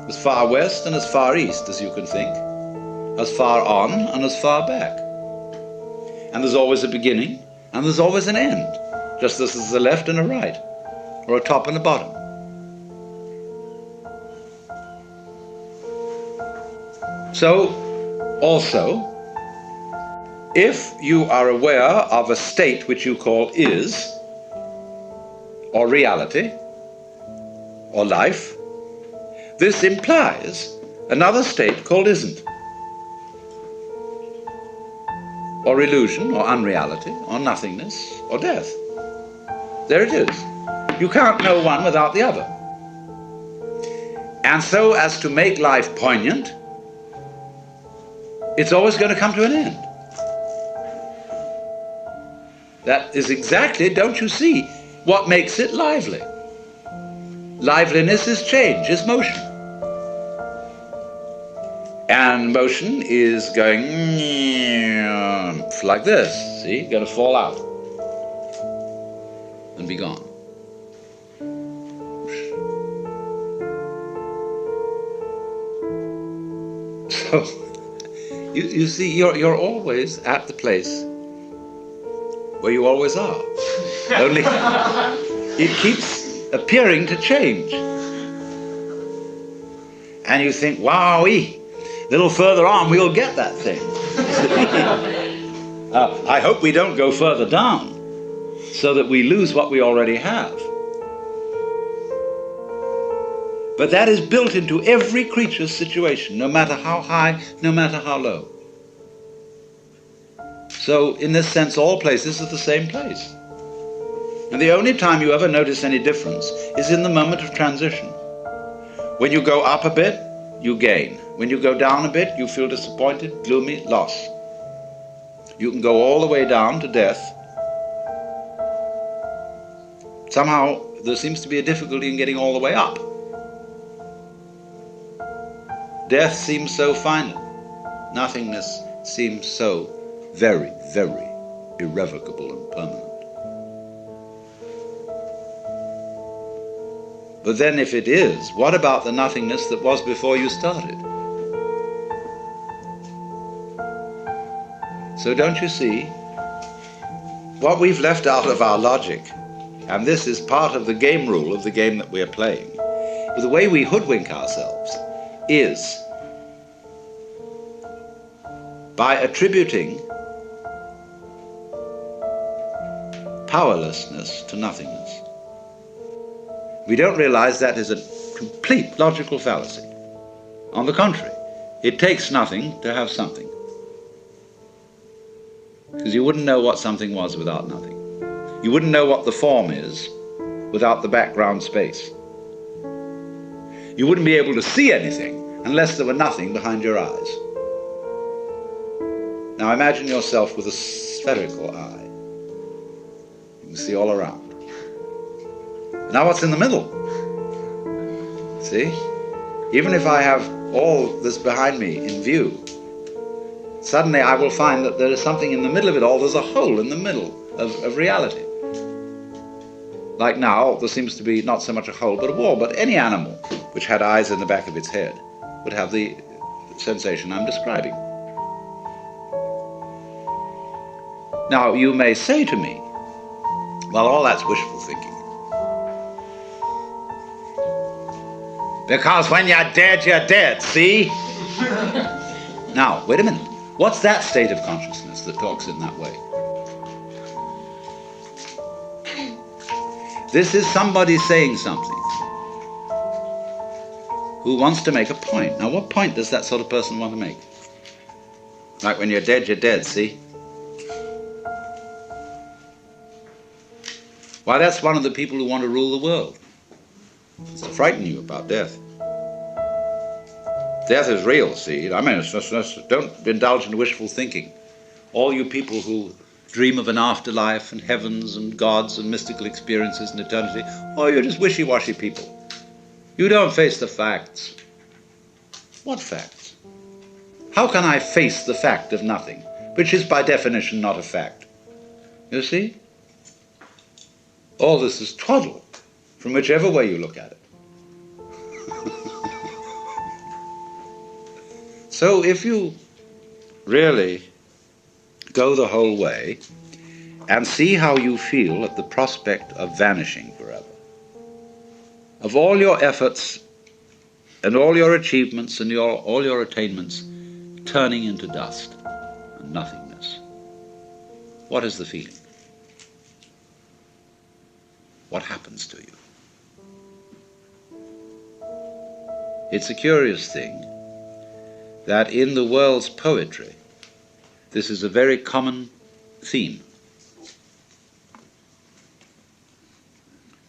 As far west and as far east as you can think. As far on and as far back. And there's always a beginning and there's always an end. Just as there's a left and a right. Or a top and a bottom. So, also, if you are aware of a state which you call is, or reality, or life, this implies another state called isn't, or illusion, or unreality, or nothingness, or death. There it is. You can't know one without the other. And so as to make life poignant, it's always going to come to an end. That is exactly, don't you see, what makes it lively. Liveliness is change, is motion. And motion is going like this, see, going to fall out and be gone. So, you see, you're always at the place where you always are. Only it keeps appearing to change. And you think, wowee, a little further on we'll get that thing. I hope we don't go further down so that we lose what we already have. But that is built into every creature's situation, no matter how high, no matter how low. So, in this sense, all places are the same place. And the only time you ever notice any difference is in the moment of transition. When you go up a bit, you gain. When you go down a bit, you feel disappointed, gloomy, loss. You can go all the way down to death. Somehow, there seems to be a difficulty in getting all the way up. Death seems so final. Nothingness seems so very, very irrevocable and permanent. But then if it is, what about the nothingness that was before you started? So don't you see? What we've left out of our logic, and this is part of the game rule of the game that we're playing, the way we hoodwink ourselves is by attributing powerlessness to nothingness. We don't realize that is a complete logical fallacy. On the contrary, it takes nothing to have something. Because you wouldn't know what something was without nothing. You wouldn't know what the form is without the background space. You wouldn't be able to see anything unless there were nothing behind your eyes. Now imagine yourself with a spherical eye. You can see all around. Now what's in the middle? See? Even if I have all this behind me in view, suddenly I will find that there is something in the middle of it all. There's a hole in the middle of reality. Like now, there seems to be not so much a hole but a wall, but any animal which had eyes in the back of its head would have the sensation I'm describing. Now, you may say to me, well, all that's wishful thinking. Because when you're dead, see? Now, wait a minute. What's that state of consciousness that talks in that way? This is somebody saying something who wants to make a point. Now, what point does that sort of person want to make? Like when you're dead, see? Why, that's one of the people who want to rule the world. It's to frighten you about death. Death is real, see? I mean, don't indulge in wishful thinking. All you people who dream of an afterlife and heavens and gods and mystical experiences and eternity, oh, you're just wishy-washy people. You don't face the facts. What facts? How can I face the fact of nothing, which is by definition not a fact? You see? All this is twaddle, from whichever way you look at it. So if you really go the whole way and see how you feel at the prospect of vanishing forever, of all your efforts and all your achievements and all your attainments turning into dust and nothingness, what is the feeling? What happens to you? It's a curious thing that in the world's poetry, this is a very common theme.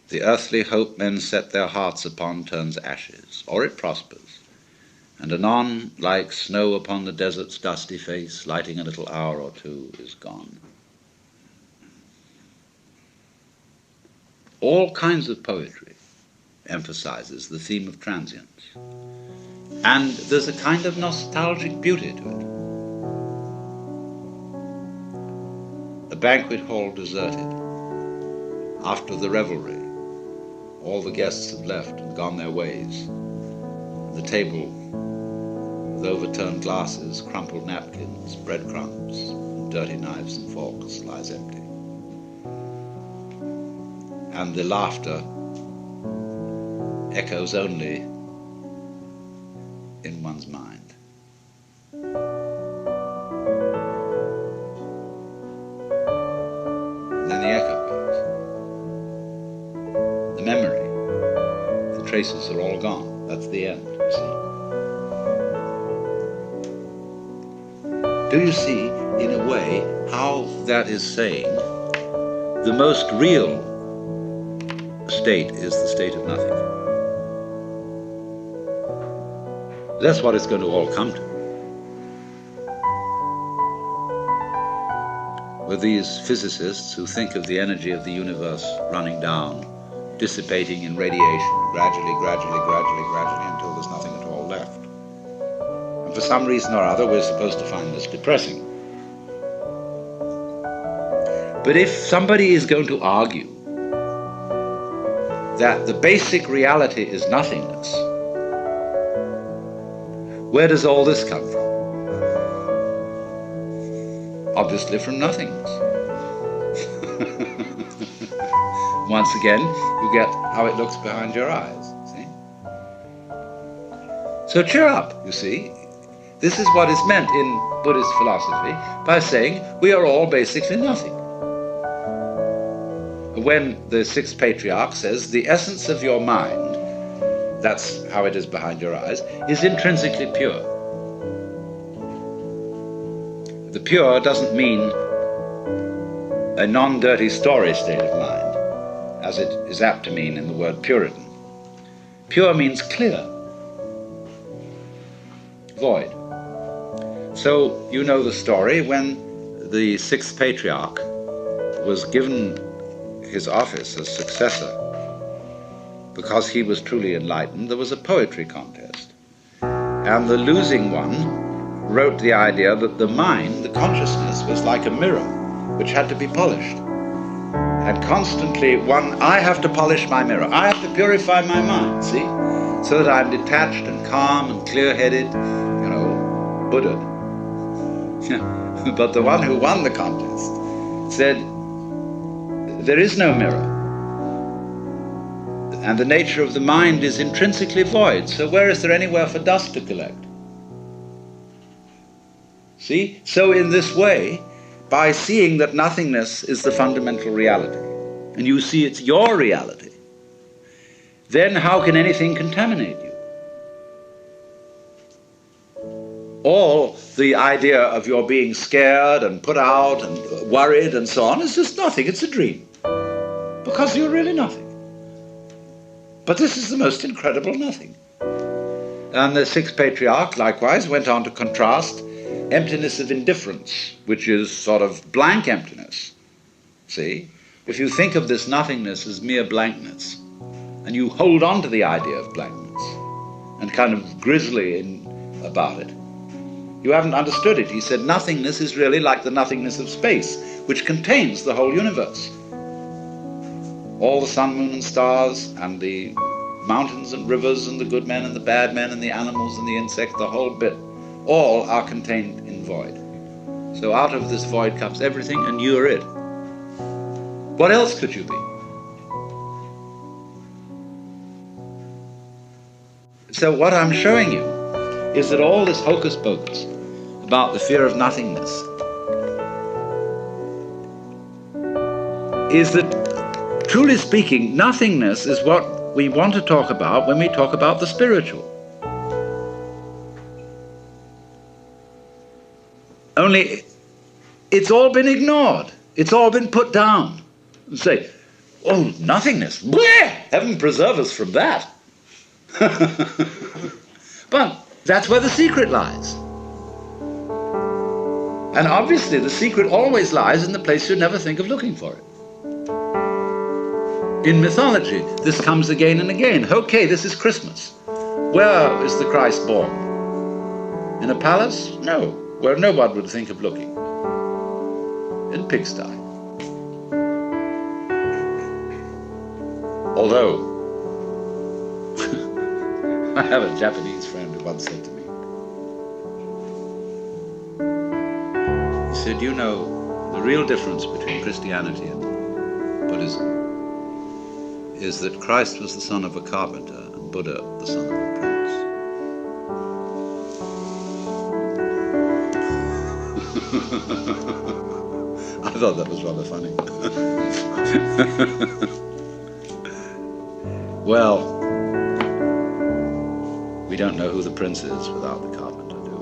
The earthly hope men set their hearts upon turns ashes, or it prospers, and anon, like snow upon the desert's dusty face, lighting a little hour or two, is gone. All kinds of poetry emphasizes the theme of transience. And there's a kind of nostalgic beauty to it. A banquet hall deserted. After the revelry, all the guests have left and gone their ways. The table with overturned glasses, crumpled napkins, breadcrumbs, and dirty knives and forks lies empty. And the laughter echoes only in one's mind. And then the echo goes. The memory, the traces are all gone. That's the end, you see. Do you see, in a way, how that is saying the most real state is the state of nothing? That's what it's going to all come to. With these physicists who think of the energy of the universe running down, dissipating in radiation, gradually, until there's nothing at all left. And for some reason or other, we're supposed to find this depressing. But if somebody is going to argue that the basic reality is nothingness, where does all this come from? Obviously from nothingness. Once again, you get how it looks behind your eyes, see? So cheer up, you see. This is what is meant in Buddhist philosophy by saying we are all basically nothing. When the sixth patriarch says the essence of your mind, that's how it is behind your eyes, is intrinsically pure. The pure doesn't mean a non-dirty story state of mind, as it is apt to mean in the word Puritan. Pure means clear, void. So you know the story when the sixth patriarch was given his office as successor. Because he was truly enlightened, there was a poetry contest. And the losing one wrote the idea that the mind, the consciousness, was like a mirror which had to be polished. And constantly I have to polish my mirror. I have to purify my mind, see? So that I'm detached and calm and clear-headed, Buddha. But the one who won the contest said, there is no mirror. And the nature of the mind is intrinsically void. So where is there anywhere for dust to collect? See? So in this way, by seeing that nothingness is the fundamental reality, and you see it's your reality, then how can anything contaminate you? All the idea of your being scared and put out and worried and so on is just nothing. It's a dream. Because you're really nothing. But this is the most incredible nothing. And the sixth patriarch, likewise, went on to contrast emptiness of indifference, which is sort of blank emptiness. See? If you think of this nothingness as mere blankness, and you hold on to the idea of blankness, and kind of grisly about it, you haven't understood it. He said nothingness is really like the nothingness of space, which contains the whole universe. All the sun, moon, and stars, and the mountains and rivers, and the good men and the bad men, and the animals and the insects, the whole bit, all are contained in void. So out of this void comes everything, and you're it. What else could you be? So what I'm showing you is that all this hocus pocus about the fear of nothingness is that, truly speaking, nothingness is what we want to talk about when we talk about the spiritual. Only it's all been ignored. It's all been put down. And say, oh, nothingness. Bleh! Heaven preserve us from that. But that's where the secret lies. And obviously the secret always lies in the place you never think of looking for it. In mythology, this comes again and again. Okay, this is Christmas. Where is the Christ born? In a palace? No, where no one would think of looking. In pigsty. Although, I have a Japanese friend who once said to me, he said, you know, the real difference between Christianity and Buddhism is that Christ was the son of a carpenter and Buddha the son of a prince. I thought that was rather funny. Well, we don't know who the prince is without the carpenter, do we?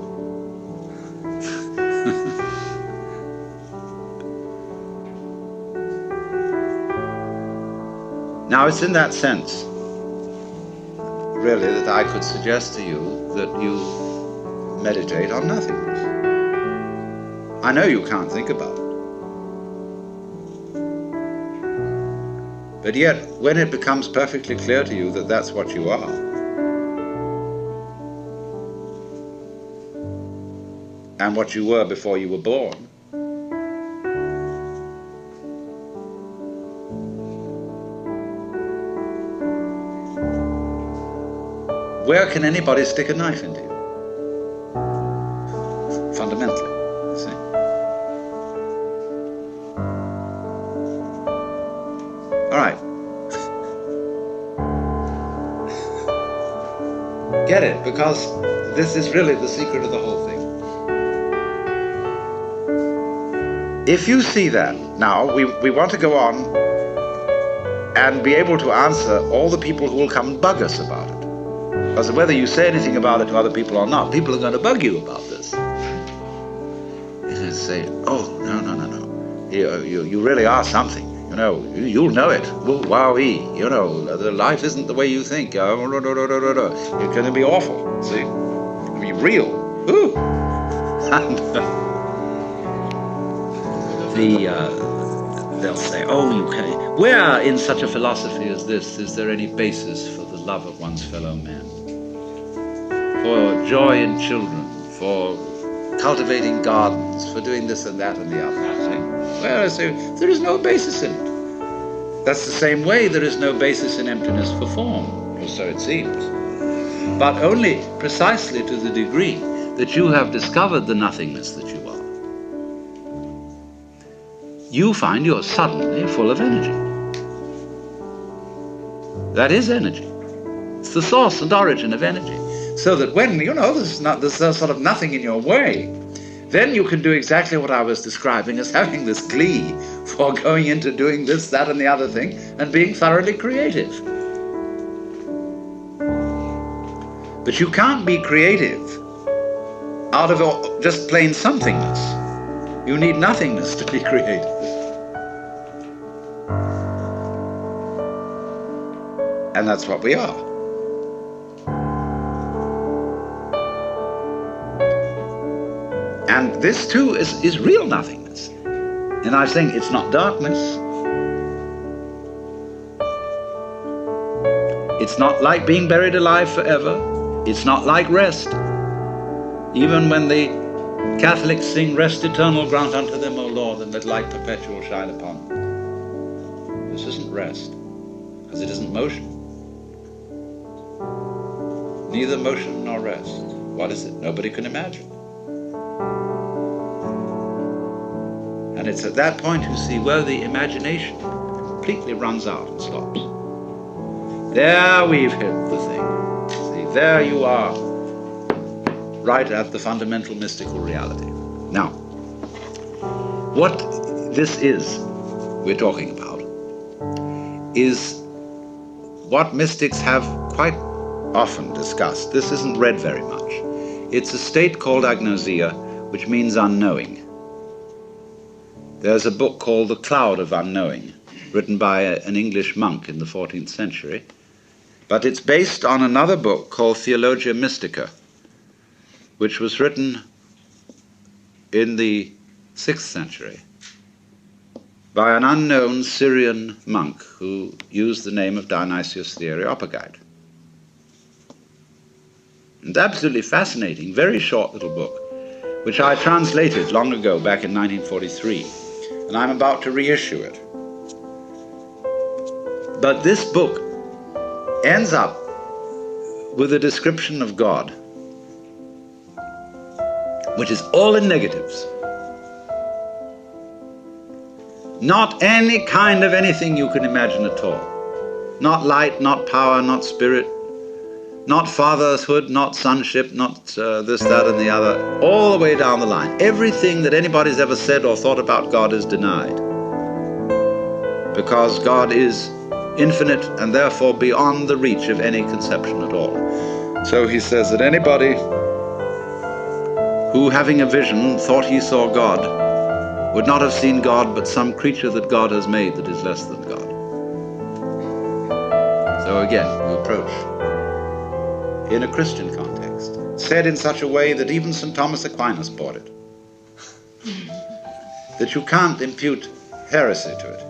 Now, it's in that sense, really, that I could suggest to you that you meditate on nothingness. I know you can't think about it. But yet, when it becomes perfectly clear to you that that's what you are, and what you were before you were born, where can anybody stick a knife into you? Fundamentally, you see. All right. Get it, because this is really the secret of the whole thing. If you see that, now we want to go on and be able to answer all the people who will come and bug us about it. Because whether you say anything about it to other people or not, people are going to bug you about this. And say, oh, no. You really are something. You know, you'll know it. Wowee. You know, the life isn't the way you think. It's going to be awful. See? It'll be real. Ooh. And they'll say, oh, you can. Where in such a philosophy as this is there any basis for the love of one's fellow man? For joy in children, for cultivating gardens, for doing this and that and the other. See? Well, I say, there is no basis in it. That's the same way there is no basis in emptiness for form, or so it seems. But only precisely to the degree that you have discovered the nothingness that you are. You find you're suddenly full of energy. That is energy. It's the source and origin of energy. So that when, you know, there's sort of nothing in your way, then you can do exactly what I was describing as having this glee for going into doing this, that, and the other thing, and being thoroughly creative. But you can't be creative out of just plain somethingness. You need nothingness to be creative. And that's what we are. And this too is real nothingness. And I think it's not darkness. It's not like being buried alive forever. It's not like rest. Even when the Catholics sing, rest eternal grant unto them, O Lord, and let light perpetual shine upon them. This isn't rest, because it isn't motion. Neither motion nor rest. What is it? Nobody can imagine. And it's at that point you see where the imagination completely runs out and stops. There we've hit the thing. See, there you are, right at the fundamental mystical reality. Now, what this is we're talking about is what mystics have quite often discussed. This isn't read very much. It's a state called agnosia, which means unknowing. There's a book called The Cloud of Unknowing, written by an English monk in the 14th century, but it's based on another book called Theologia Mystica, which was written in the 6th century by an unknown Syrian monk who used the name of Dionysius the Areopagite. It's absolutely fascinating, very short little book, which I translated long ago, back in 1943, and I'm about to reissue it. But this book ends up with a description of God, which is all in negatives. Not any kind of anything you can imagine at all. Not light, not power, not spirit, not fatherhood, not sonship, not this, that, and the other, all the way down the line. Everything that anybody's ever said or thought about God is denied. Because God is infinite and therefore beyond the reach of any conception at all. So he says that anybody who, having a vision, thought he saw God, would not have seen God, but some creature that God has made that is less than God. So again, we approach in a Christian context, said in such a way that even St. Thomas Aquinas bought it. That you can't impute heresy to it.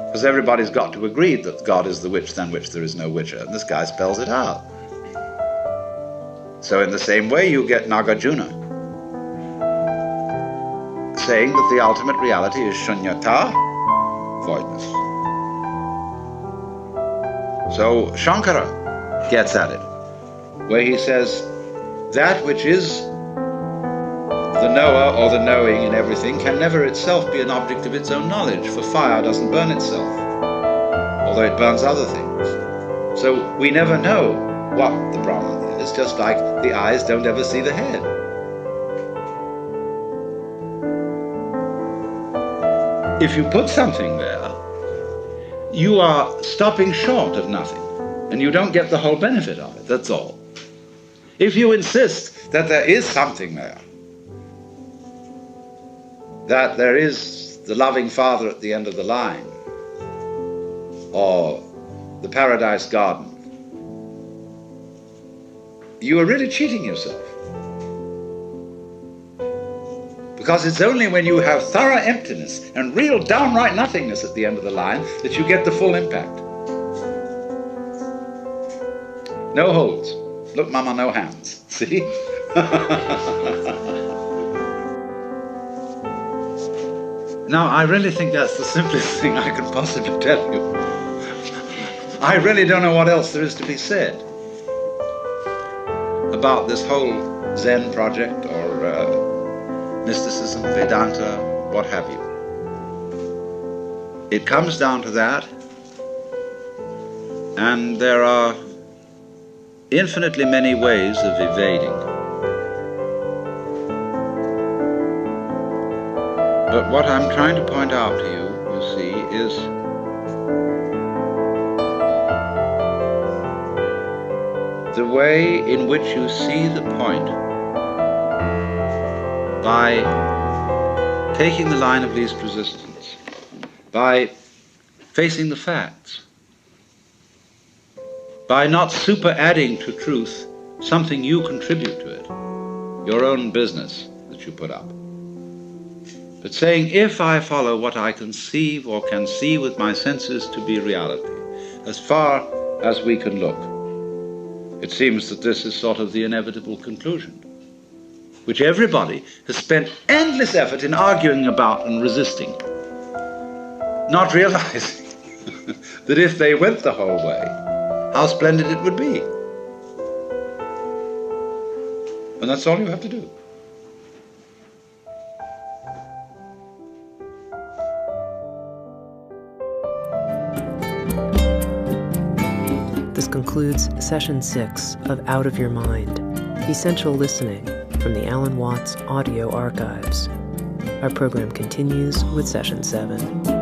Because everybody's got to agree that God is the which than which there is no whicher, and this guy spells it out. So in the same way you get Nagarjuna saying that the ultimate reality is shunyata, voidness. So Shankara gets at it where he says, that which is the knower or the knowing in everything can never itself be an object of its own knowledge, for fire doesn't burn itself, although it burns other things. So we never know what the Brahman is, just like the eyes don't ever see the head. If you put something there, you are stopping short of nothing, and you don't get the whole benefit of it, that's all. If you insist that there is something there, that there is the loving Father at the end of the line, or the paradise garden, you are really cheating yourself. Because it's only when you have thorough emptiness and real downright nothingness at the end of the line that you get the full impact. No holes. Look, Mama, no hands. See? Now, I really think that's the simplest thing I can possibly tell you. I really don't know what else there is to be said about this whole Zen project or mysticism, Vedanta, what have you. It comes down to that, and there are infinitely many ways of evading. But what I'm trying to point out to you, you see, is the way in which you see the point by taking the line of least resistance, by facing the facts, by not super-adding to truth something you contribute to it, your own business that you put up. But saying, if I follow what I conceive or can see with my senses to be reality, as far as we can look, it seems that this is sort of the inevitable conclusion, which everybody has spent endless effort in arguing about and resisting, not realizing that if they went the whole way, how splendid it would be. And that's all you have to do. This concludes Session 6 of Out of Your Mind, Essential Listening from the Alan Watts Audio Archives. Our program continues with Session 7.